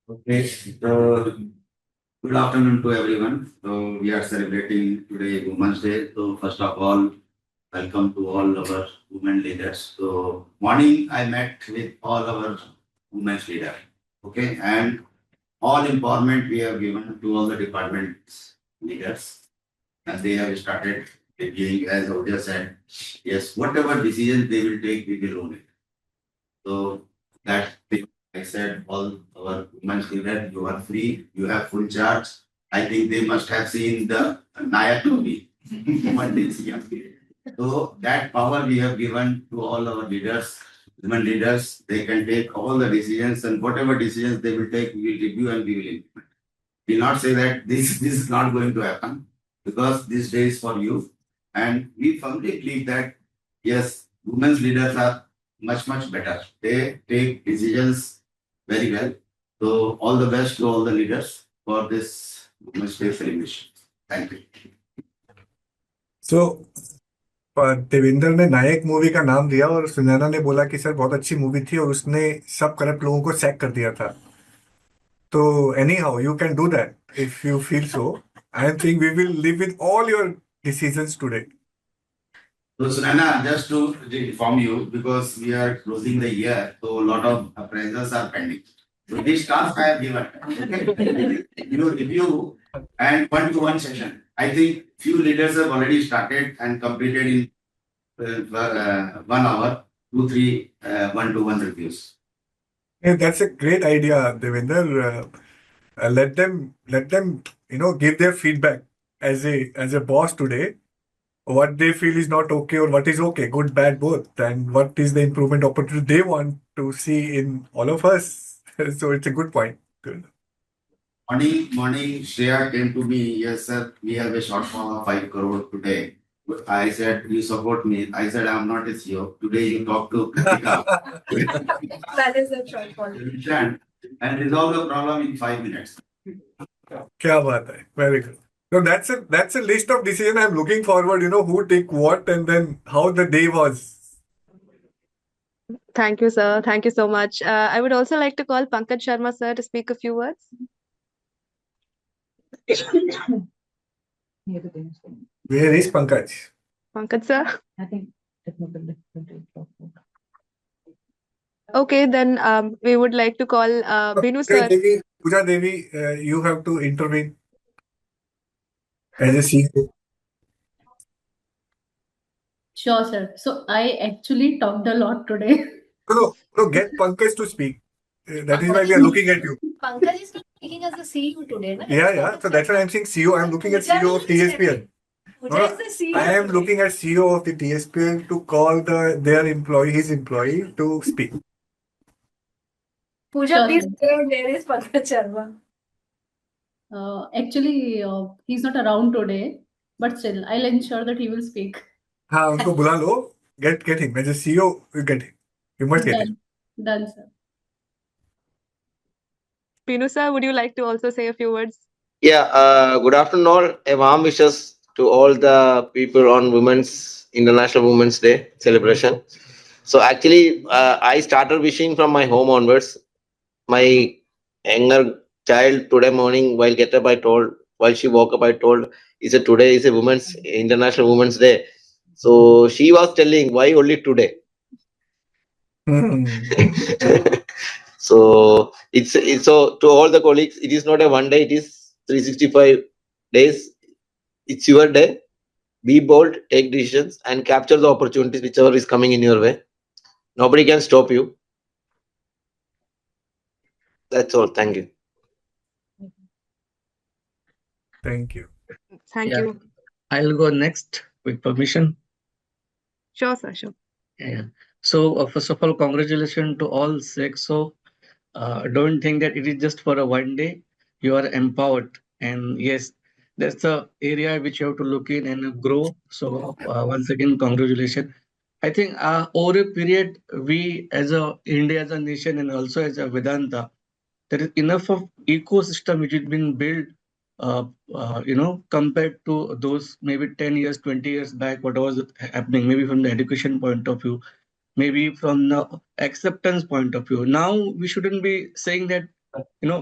Okay. Good afternoon to everyone. So we are celebrating today Women's Day. So first of all, welcome to all our women leaders. So morning I met with all our women's leaders. Okay, and all empowerment we have given to all the departments leaders, and they have started giving, as Oja said, yes, whatever decision they will take, we will own it. So that I said, all our women's leaders, you are free, you have full charge. I think they must have seen the Nayak movie. What they see. So that power we have given to all our leaders, women leaders, they can take all the decisions, and whatever decisions they will take, we will review and we will implement. We will not say that this is not going to happen, because this day is for you. And we firmly believe that yes, women's leaders are much better. They take decisions very well. So all the best to all the leaders for this Women's Day celebration. Thank you. So Devendra ने नायक movie का नाम दिया और सुनैना ने बोला कि sir बहुत अच्छी मूवी थी और उसने सब करप्ट लोगों को सैक कर दिया था. तो anyhow you can do that if you feel so. I am think we will live with all your decisions today. So, Sunana, just to inform you, because we are closing the year, so a lot of appraisals are pending. So, this task I have given, okay? Review and one-to-one session. I think few leaders have already started and completed in 1 hour, 2-3 one-to-one reviews. Yeah, that's a great idea, Devinder. Let them give their feedback as a boss today. What they feel is not okay or what is okay, good, bad, both, and what is the improvement opportunity they want to see in all of us. So it's a good point. Good. Morning, Shreya came to me, yes sir, we have a shortfall of 5 crore today. I said, you support me. I said, I'm not a CEO. Today you talk to Kritika. That is a shortfall. And resolve the problem in 5 minutes. क्या बात है. Very good. So that's a list of decisions I'm looking forward. Who take what and then how the day was. Thank you, sir. Thank you so much. I would also like to call Pankaj Sharma, sir, to speak a few words. Where is Pankaj? Pankaj, sir. I think technical difficulty. Okay, then we would like to call Binu, sir. Pooja Devi, you have to intervene as a CEO. Sure, sir. So I actually talked a lot today. No, get Pankaj to speak. That is why we are looking at you. Pankaj is not speaking as the CEO today, na? Yeah. So that's why I'm saying CEO. I'm looking at CEO of TSPL. Pooja is the CEO I am today. looking at CEO of the TSPL to call their employee, his employee, to speak. Pooja, Sure, please sir. say where is Pankaj Sharma? Actually, he's not around today, but still, I'll ensure that he will speak. हाँ उनको बुला लो. Get him as a CEO. You get him. You must get him. Done, sir. Binu, sir, would you like to also say a few words? Yeah, good afternoon all. A warm wishes to all the people on Women's International Women's Day celebration. So actually, I started wishing from my home onwards. My younger child today morning while she woke up, I told, is it today is a Women's International Women's Day. So she was telling, why only today? So it's so to all the colleagues, it is not a one day, it is 365 days. It's your day. Be bold, take decisions, and capture the opportunities whichever is coming in your way. Nobody can stop you. That's all. Thank you. Thank you. Thank Yeah. you. I'll go next with permission. Sure, sir. Sure. Yeah. So first of all, congratulations to all six. So don't think that it is just for a one day. You are empowered, and yes, that's the area which you have to look in and grow. So once again, congratulations. I think over a period, we as a India as a nation and also as a Vedanta, there is enough of ecosystem which has been built, compared to those maybe 10 years, 20 years back, what was happening, maybe from the education point of view, maybe from the acceptance point of view. Now we shouldn't be saying that,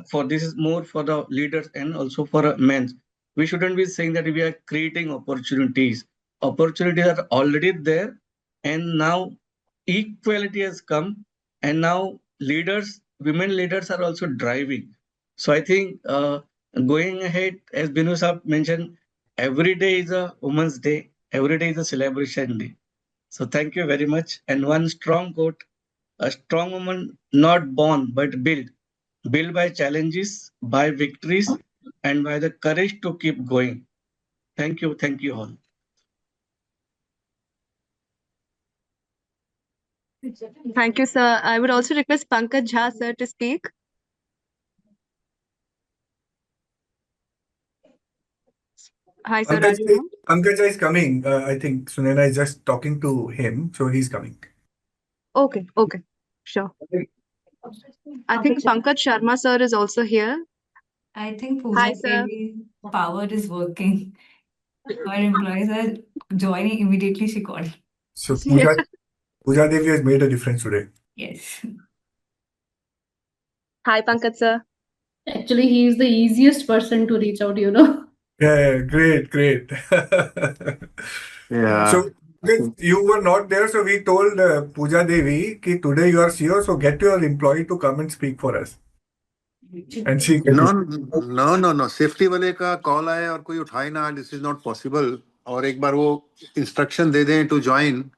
for this is more for the leaders and also for men. We shouldn't be saying that we are creating opportunities. Opportunities are already there, and now equality has come, and now women leaders are also driving. So I think going ahead, as Binu Saab mentioned, every day is a Women's Day, every day is a celebration day. So thank you very much. And one strong quote, a strong woman not born but built. Built by challenges, by victories, and by the courage to keep going. Thank you. Thank you all. Thank you, sir. I would also request Pankaj Jha, sir, to speak. Hi, sir. Pankaj is coming. I think Sunena is just talking to him, so he's coming. Okay. Sure. I think Pankaj Sharma, sir, is also here. I think Hi, Pooja sir. Devi power is working. Our employees are joining immediately. She called. So Pooja Devi has made a difference today. Yes. Hi, Pankaj, sir. Actually, he is the easiest person to reach out. Yeah, great. Yeah. So because you were not there, so we told Pooja Devi कि today you are CEO, so get your employee to come and speak for us. And she No. Safety वाले का call आए और कोई उठाए ना, this is not possible. और एक बार वो इंस्ट्रक्शन दे दें टू ज्वाइन,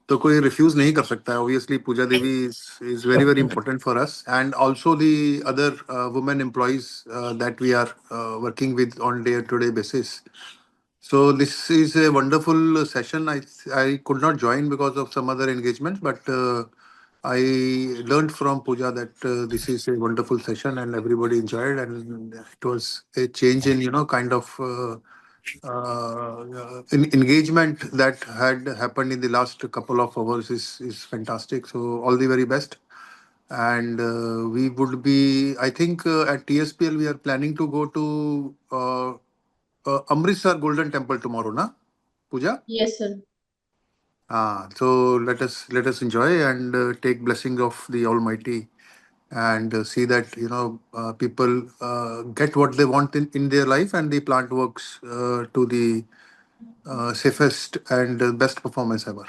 तो कोई रिफ्यूज नहीं कर सकता है. Obviously Puja Devi is very very important for us and also the other women employees that we are working with on day to day basis. So this is a wonderful session. I could not join because of some other engagements, but I learned from Pooja that this is a wonderful session and everybody enjoyed, and it was a change in kind of engagement that had happened in the last couple of hours is fantastic. So all the very best. And we would be, I think, at TSPL we are planning to go to Amritsar Golden Temple tomorrow, na Pooja? Yes, sir. So let us enjoy and take blessings of the Almighty, and see that people get what they want in their life, and the plant works to the safest and best performance ever.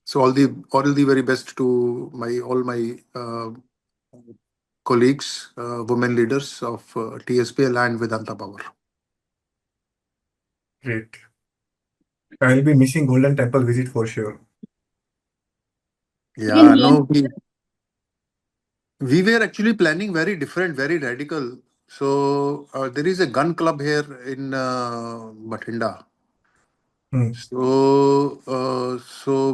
So all the very best to all my colleagues, women leaders of TSPL and Vedanta Power. Great. I'll be missing Golden Temple visit for sure. Yeah, no, we were actually planning very different, very radical. So there is a gun club here in Bathinda. So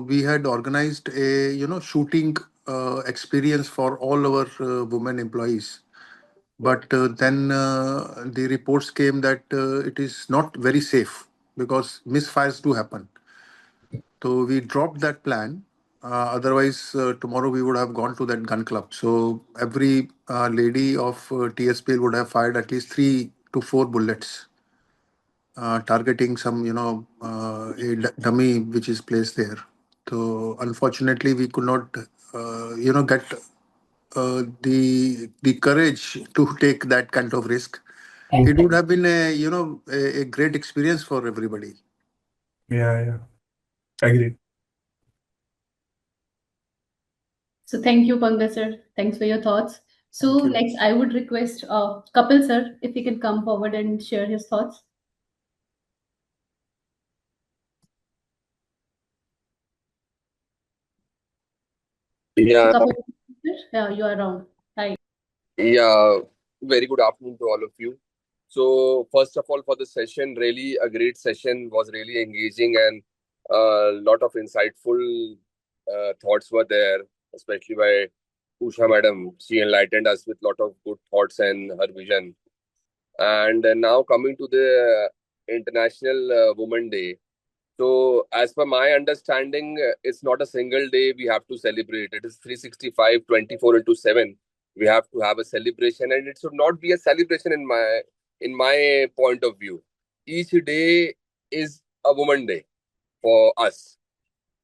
we had organized a shooting experience for all our women employees. But then the reports came that it is not very safe because misfires do happen. So we dropped that plan. Otherwise, tomorrow we would have gone to that gun club. So every lady of TSPL would have fired at least 3 to 4 bullets, targeting some, dummy which is placed there. So unfortunately, we could not, get the courage to take that kind of risk. It would have been a great experience for everybody. Yeah. Agree. So thank you, Pankaj sir. Thanks for your thoughts. So next, I would request Kapil sir if he can come forward and share his thoughts. Yeah, So Kapil, yeah, you are around. Hi. yeah. Very good afternoon to all of you. So first of all, for the session, really a great session, was really engaging, and a lot of insightful thoughts were there, especially by Usha madam. She enlightened us with a lot of good thoughts and her vision. And now coming to the International Women Day. So, as per my understanding, it's not a single day we have to celebrate. It is 365, 24 into 7. We have to have a celebration, and it should not be a celebration in my point of view. Each day is a woman day for us.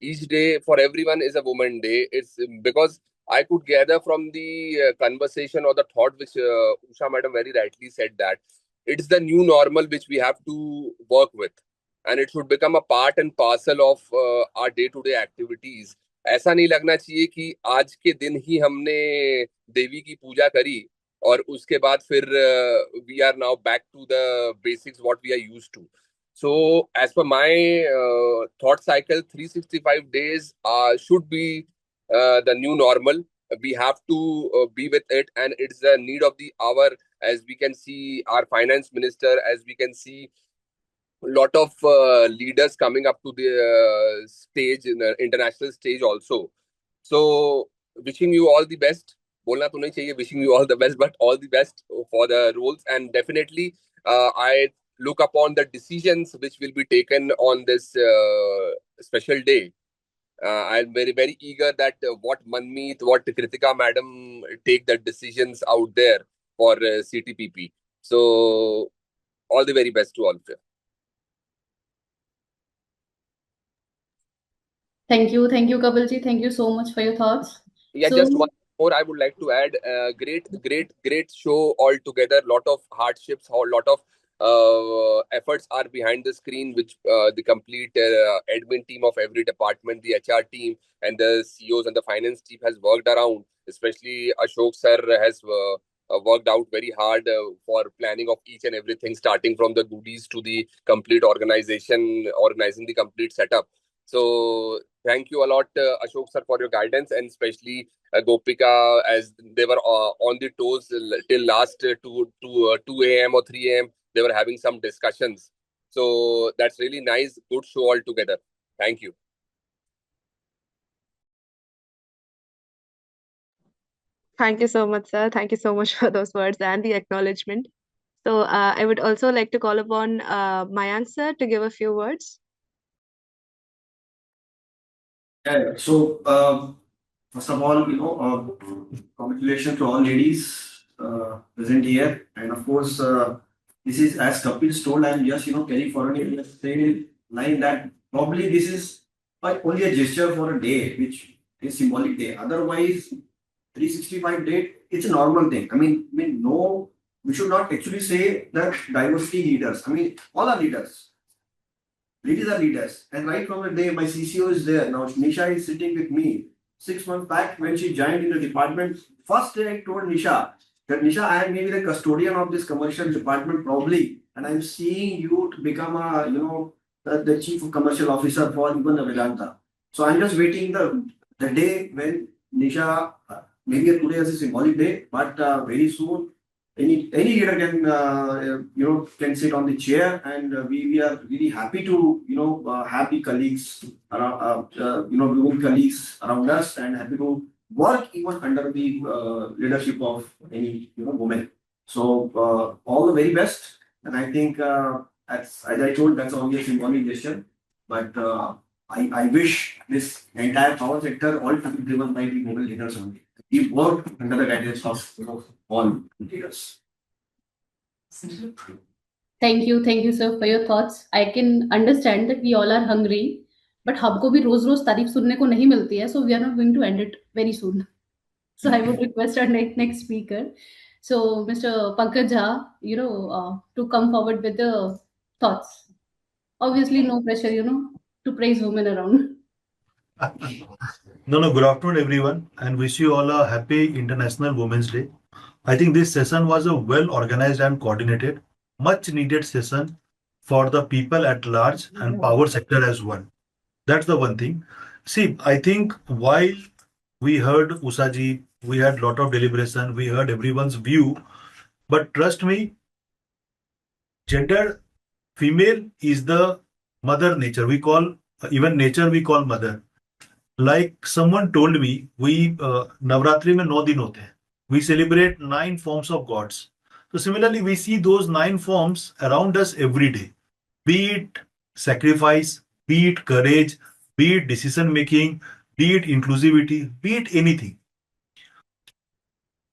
Each day for everyone is a woman day. It's because I could gather from the conversation or the thought which Usha madam very rightly said, that it's the new normal which we have to work with, and it should become a part and parcel of our day to day activities. ऐसा नहीं लगना चाहिए कि आज के दिन ही हमने देवी की पूजा करी और उसके बाद फिर we are now back to the basics what we are used to. So, as per my thought cycle, 365 days should be the new normal. We have to be with it, and it's the need of the hour. As we can see, our finance minister, as we can see, a lot of leaders coming up to the stage, in the international stage also. So, wishing you all the best. बोलना तो नहीं चाहिए, wishing you all the best, but all the best for the roles, and definitely I look upon the decisions which will be taken on this special day. I'm very, very eager that what Manmeet, what Kritika madam take the decisions out there for CTPP. So, all the very best to all of you. Thank you, Kapilji. Thank you so much for your thoughts. Yeah, So, just one more I would like to add. Great show altogether. Lot of hardships, a lot of efforts are behind the screen, which the complete admin team of every department, the HR team, and the CEOs and the finance team has worked around. Especially Ashok sir has worked out very hard for planning of each and everything, starting from the goodies to the complete organization, organizing the complete setup. So thank you a lot, Ashok sir, for your guidance, and especially Gopika, as they were on the toes till last 2 a.m. or 3 a.m. They were having some discussions. So that's really nice. Good show altogether. Thank you. Thank you so much, sir. Thank you so much for those words and the acknowledgement. So I would also like to call upon Mayank sir to give a few words. Yeah. So, first of all, congratulations to all ladies present here, and of course, this is as Kapil told. I'm just carrying forward a line that probably this is only a gesture for a day, which is symbolic day. Otherwise, 365 day, it's a normal thing. No, we should not actually say that diversity leaders. All are leaders. Ladies are leaders. And right from the day my CCO is there, now Nisha is sitting with me. 6 months back, when she joined in the department, first day I told Nisha that Nisha, I am maybe the custodian of this commercial department probably, and I'm seeing you to become the chief commercial officer for even the Vedanta. So I'm just waiting the day when Nisha, maybe today is a symbolic day, but very soon any leader can sit on the chair, and we are really happy to have the colleagues around women colleagues around us, and happy to work even under the leadership of any woman. So all the very best, and I think as I told, that's only a symbolic gesture, but I wish this entire power sector all to be driven by the women leaders only. We work under the guidance of all leaders. Thank you, sir, for your thoughts. I can understand that we all are hungry, but हमको भी रोज रोज तारीफ सुनने को नहीं मिलती है, so we are not going to end it very soon. So I would request our next speaker, so Mr. Pankaj Jha, to come forward with the thoughts. Obviously, no pressure, to praise women around. No, good afternoon, everyone, and wish you all a happy International Women's Day. I think this session was a well organized and coordinated, much needed session for the people at large and power sector as well. That's the one thing. See, I think while we heard Usaji, we had lot of deliberation, we heard everyone's view, but trust me, gender female is the mother nature. We call even nature we call mother. Like someone told me, we Navratri mein 9 din hote hain. We celebrate 9 forms of gods. So similarly, we see those 9 forms around us every day. Be it sacrifice, be it courage, be it decision making, be it inclusivity, be it anything.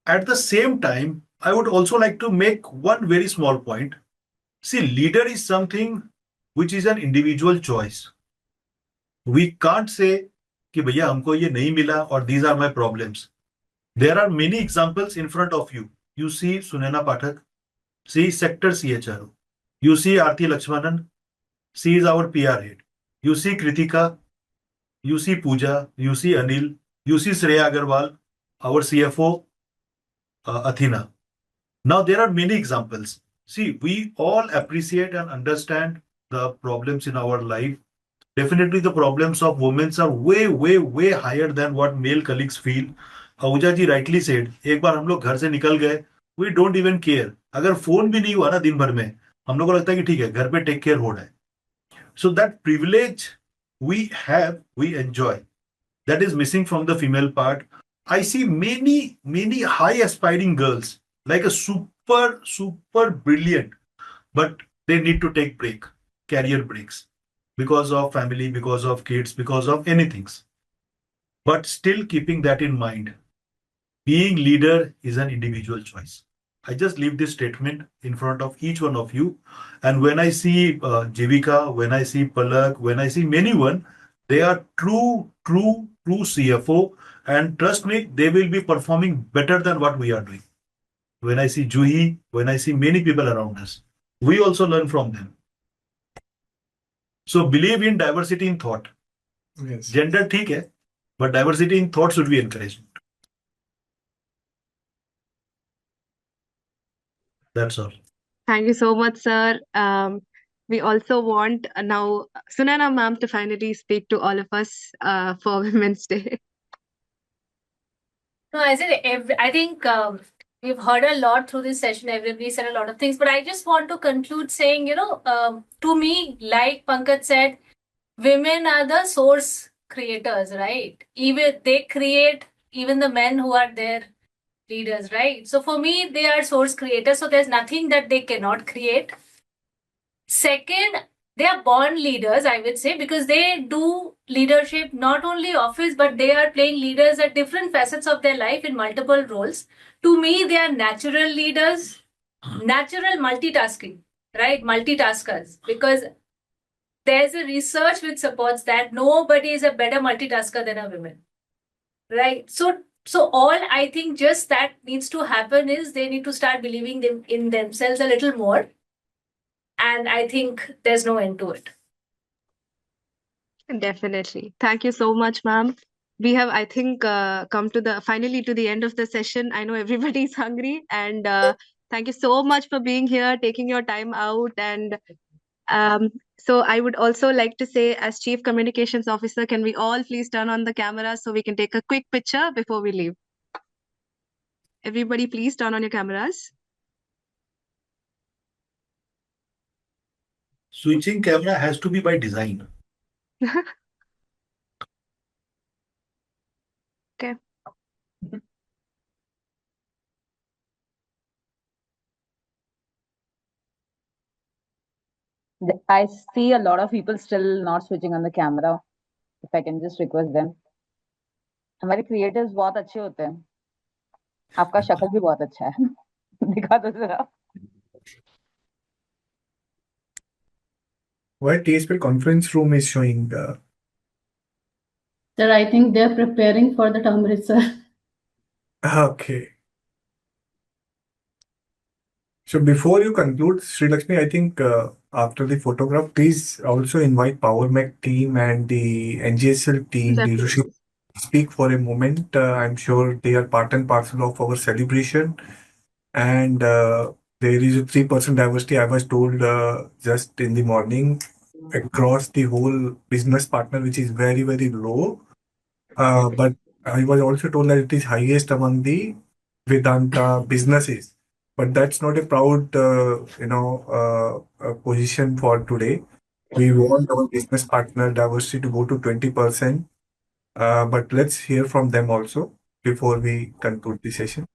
At the same time, I would also like to make one very small point. See, leader is something which is an individual choice. We can't say कि भैया हमको ये नहीं मिला और these are my problems. There are many examples in front of you. You see Sunena Pathak, she is sector CHRO. You see Aarti Lakshmanan, she is our PR head. You see Kritika, you see Pooja, you see Anil, you see Shreya Agarwal, our CFO, Athena. Now there are many examples. See, we all appreciate and understand the problems in our life. Definitely the problems of women are way, way, way higher than what male colleagues feel. Ahuja ji rightly said, एक बार हम लोग घर से निकल गए, we don't even care. अगर phone भी नहीं हुआ ना दिन भर में, हम लोग को लगता है कि ठीक है, घर पे take care हो रहा है. So that privilege we have, we enjoy. That is missing from the female part. I see many, many high aspiring girls, like a super, super brilliant, but they need to take break, career breaks, because of family, because of kids, because of anything. But still keeping that in mind, being leader is an individual choice. I just leave this statement in front of each one of you. And when I see Jivika, when I see Palak, when I see anyone, they are true CFO. And trust me, they will be performing better than what we are doing. When I see Juhi, when I see many people around us, we also learn from them. So believe in diversity in thought. Yes. Gender ठीक है, but diversity in thought should be encouraged. That's all. Thank you so much, sir. We also want now Sunana ma'am to finally speak to all of us for Women's Day. No, I think we've heard a lot through this session. Everybody said a lot of things, but I just want to conclude saying, to me, like Pankaj said, women are the source creators, right? Even they create even the men who are their leaders, right? So for me, they are source creators. So there's nothing that they cannot create. Second, they are born leaders, I would say, because they do leadership not only office, but they are playing leaders at different facets of their life in multiple roles. To me, they are natural leaders, natural multitasking, right? Multitaskers, because there's a research which supports that nobody is a better multitasker than a woman, right? So all I think just that needs to happen is they need to start believing in themselves a little more, and I think there's no end to it. Definitely. Thank you so much, ma'am. We have, I think, come to the finally to the end of the session. I know everybody is hungry, and thank you so much for being here, taking your time out. And so I would also like to say, as Chief Communications Officer, can we all please turn on the camera so we can take a quick picture before we leave? Everybody, please turn on your cameras. Switching camera has to be by design. Okay. I see a lot of people still not switching on the camera. If I can just request them. हमारे creators बहुत अच्छे होते हैं. आपका शक्ल भी बहुत अच्छा है. दिखा दो जरा. Why TSPL conference room is showing? Sir, I think they're preparing for the Amritsar. Okay. So before you conclude, Sri Lakshmi, I think after the photograph, please also invite PowerMech team and the NGSL team leadership speak for a moment. I'm sure they are part and parcel of our celebration. And there is a 3% diversity, I was told just in the morning, across the whole business partner, which is very, very low. But I was also told that it is highest among the Vedanta businesses. But that's not a proud, position for today. We want our business partner diversity to go to 20%. But let's hear from them also before we conclude the session.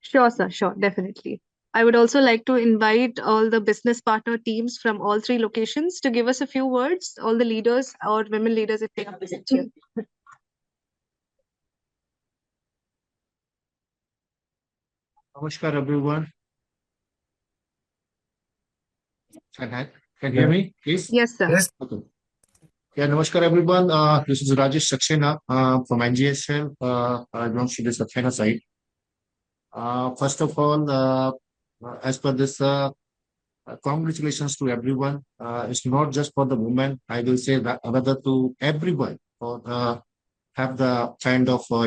Sure, sir. Sure, definitely. I would also like to invite all the business partner teams from all 3 locations to give us a few words, all the leaders or women leaders if they are present here. Namaskar, everyone. Can you hear me, please? Yes, sir. Yes. Okay. Yeah, Namaskar, everyone. This is Rajesh Saxena from NGSL. I belong to the Saxena side. First of all, as per this, congratulations to everyone. It's not just for the women. I will say that rather to everyone for have the kind of for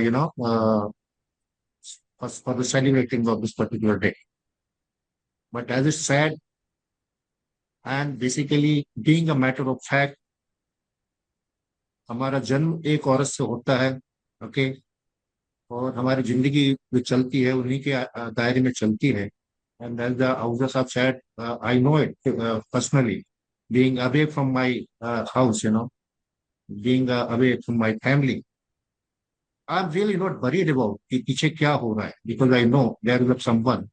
the celebrating of this particular day. But as it's said, and basically being a matter of fact, हमारा जन्म एक औरत से होता है, okay, और हमारी जिंदगी जो चलती है उन्हीं के दायरे में चलती है. And as the Auja Sahab said, I know it personally, being away from my house, being away from my family. I'm really not worried about कि पीछे क्या हो रहा है, because I know there is someone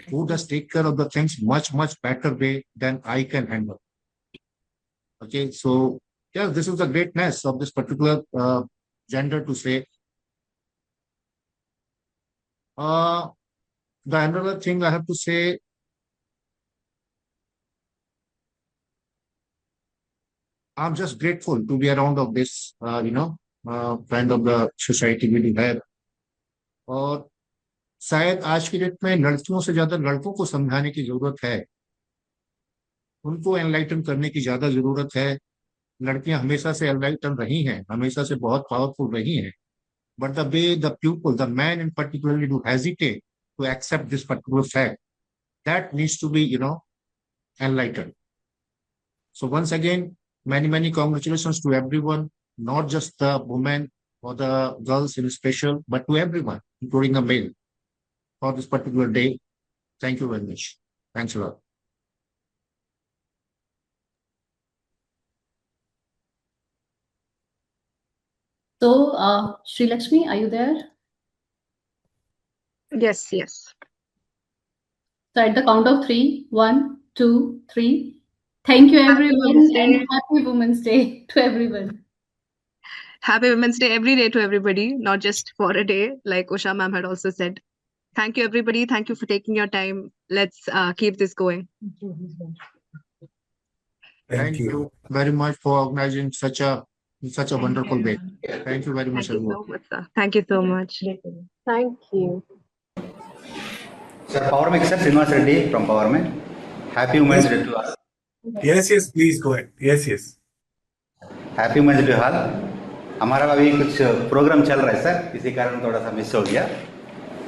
who does take care of the things much, much better way than I can handle. Okay, so yeah, this is the greatness of this particular gender to say. The another thing I have to say, I'm just grateful to be around of this, kind of the society we do have. और शायद आज की date में लड़कियों से ज्यादा लड़कों को समझाने की जरूरत है, उनको एनलाइटन करने की ज्यादा जरूरत है. लड़कियां हमेशा से एनलाइटन रही हैं, हमेशा से बहुत पावरफुल रही हैं. But the way the pupil, the man in particularly, do hesitate to accept this particular fact, that needs to be, enlightened. So once again, many, many congratulations to everyone, not just the women or the girls in special, but to everyone, including the male, for this particular day. Thank you very much. Thanks a lot. So, Sri Lakshmi, are you there? Yes, yes. So at the count of 3, 1, 2, 3. Thank you, everyone, and happy Women's Day to everyone. Happy Women's Day every day to everybody, not just for a day, like Usha ma'am had also said. Thank you, everybody. Thank you for taking your time. Let's keep this going. Thank you very much for organizing such a wonderful day. Thank you very much, Thank you everyone. so much, sir. Thank you so much. Thank you. Sir, Powerman accepts Usha Reddy from Powerman. Happy Women's Day to us. Yes, please go ahead. Yes. Happy women's day हाल हमारा अभी कुछ programme चल रहा है sir, इसी कारण थोड़ा सा मिस हो गया।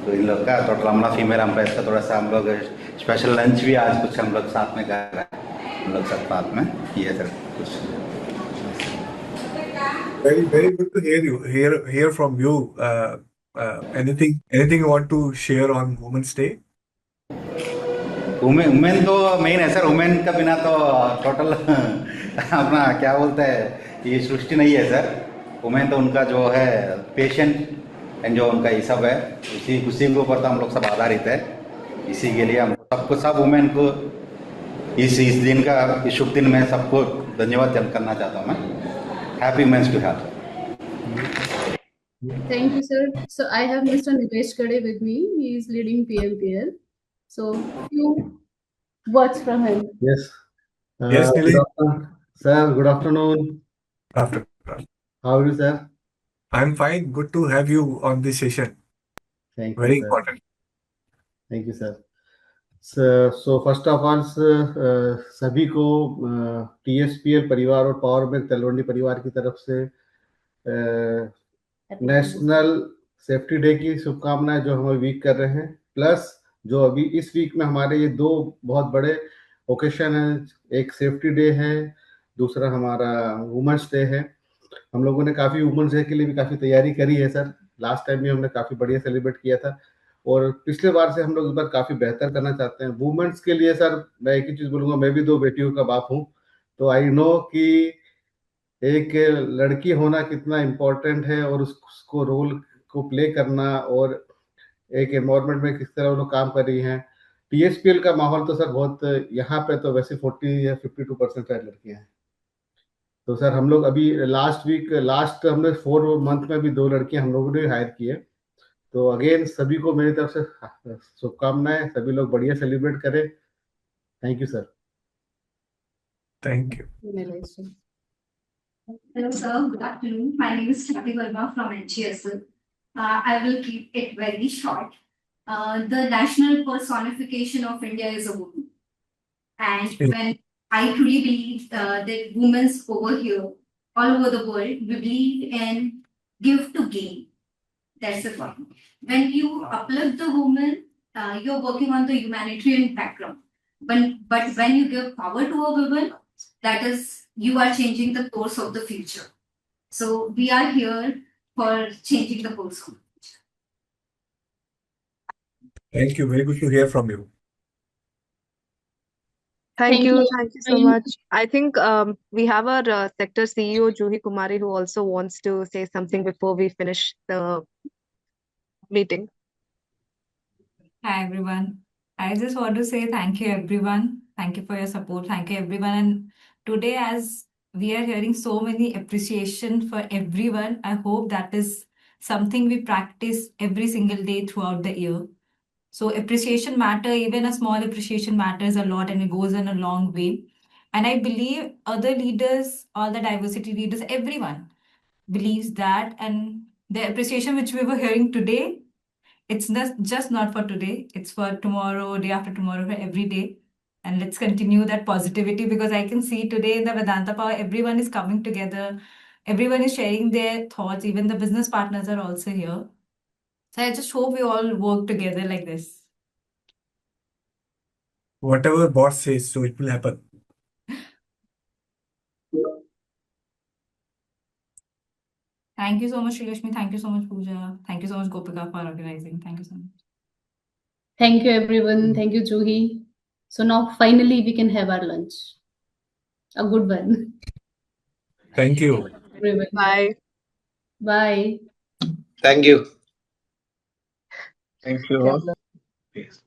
तो इन लोग का तो लमना फीमेल एम्प्लॉयज का थोड़ा सा हम लोग स्पेशल लंच भी आज कुछ हम लोग साथ में कर रहे हैं, हम लोग सब साथ में ये सर कुछ। Very good to hear from you. Anything you want to share on Women's Day? Women तो मेन है सर, वुमेन का बिना तो टोटल अपना क्या बोलते हैं ये सृष्टि नहीं है सर। वुमेन तो उनका जो है पेशेंट एंड जो उनका ये सब है उसी के ऊपर तो हम लोग सब आधारित है। इसी के लिए हम सबको सब वुमेन को इस दिन का इस शुभ दिन में सबको धन्यवाद करना चाहता हूँ मैं। हैप्पी वुमेन्स डे हाल। Thank you, sir. So I have Mr. Nilesh Kade with me. He is leading PMPL. So few words from him. Yes. Yes, Good Nilesh. afternoon. Sir, good afternoon. Afternoon. How are you, sir? I'm fine. Good to have you on this session. Thank Very you, sir. important. Thank you, sir. So first of all, सभी को TSPL परिवार और power bank Talwandi परिवार की तरफ से national safety day की शुभकामनाएं जो हम वीक कर रहे हैं, प्लस जो अभी इस वीक में हमारे ये दो बहुत बड़े ओकेशन है, एक सेफ्टी डे है, दूसरा हमारा वुमेन्स डे है। हम लोगों ने काफ़ी वुमेन्स डे के लिए भी काफ़ी तैयारी करी है सर। लास्ट टाइम भी हमने काफ़ी बढ़िया सेलिब्रेट किया था और पिछले बार से हम लोग इस बार काफ़ी बेहतर करना चाहते हैं। वुमेन्स के लिए सर मैं एक ही चीज़ बोलूँगा, मैं भी दो बेटियों का बाप हूँ, तो आई नो कि एक लड़की होना कितना इम्पोर्टेंट है और उसको रोल को प्ले करना और एक एनवायरनमेंट में किस तरह वो लोग काम कर रही हैं। टीएसपीएल का माहौल तो सर बहुत, यहाँ पे तो वैसे 40 या 52% शायद लड़कियां हैं। तो सर हम लोग अभी लास्ट हमने 4 मंथ में भी 2 लड़कियां हम लोगों ने हायर की है। तो अगेन सभी को मेरी तरफ से शुभकामनाएं, सभी लोग बढ़िया सेलिब्रेट करें। Thank you sir. Thank you. Hello, sir. Good afternoon. My name is Shruti Verma from NGSL. I will keep it very short. The national personification of India is a woman. And when I truly believe that women over here, all over the world, we believe in give to gain. That's the point. When you uplift the woman, you're working on the humanitarian background. But when you give power to a woman, that is, you are changing the course of the future. So we are here for changing the course of the future. Thank you. Very good to hear from you. Thank you so much. I think we have our sector CEO Juhi Kumari who also wants to say something before we finish the meeting. Hi, everyone. I just want to say thank you, everyone. Thank you for your support. Thank you, everyone. And today, as we are hearing so many appreciation for everyone, I hope that is something we practice every single day throughout the year. So appreciation matter, even a small appreciation matters a lot and it goes in a long way. And I believe other leaders, all the diversity leaders, everyone believes that. And the appreciation which we were hearing today, it's just not for today, it's for tomorrow, day after tomorrow, for every day. And let's continue that positivity because I can see today in the Vedanta Power, everyone is coming together. Everyone is sharing their thoughts. Even the business partners are also here. So I just hope we all work together like this. Whatever boss says, so it will happen. Thank you so much, Srilakshmi. Thank you so much, Pooja. Thank you so much, Gopika, for organizing. Thank you so much. Thank you, everyone. Thank you, Juhi. So now finally we can have our lunch. A good one. Thank you. Everyone. Bye. Bye. Thank you. Thank you all. Yes.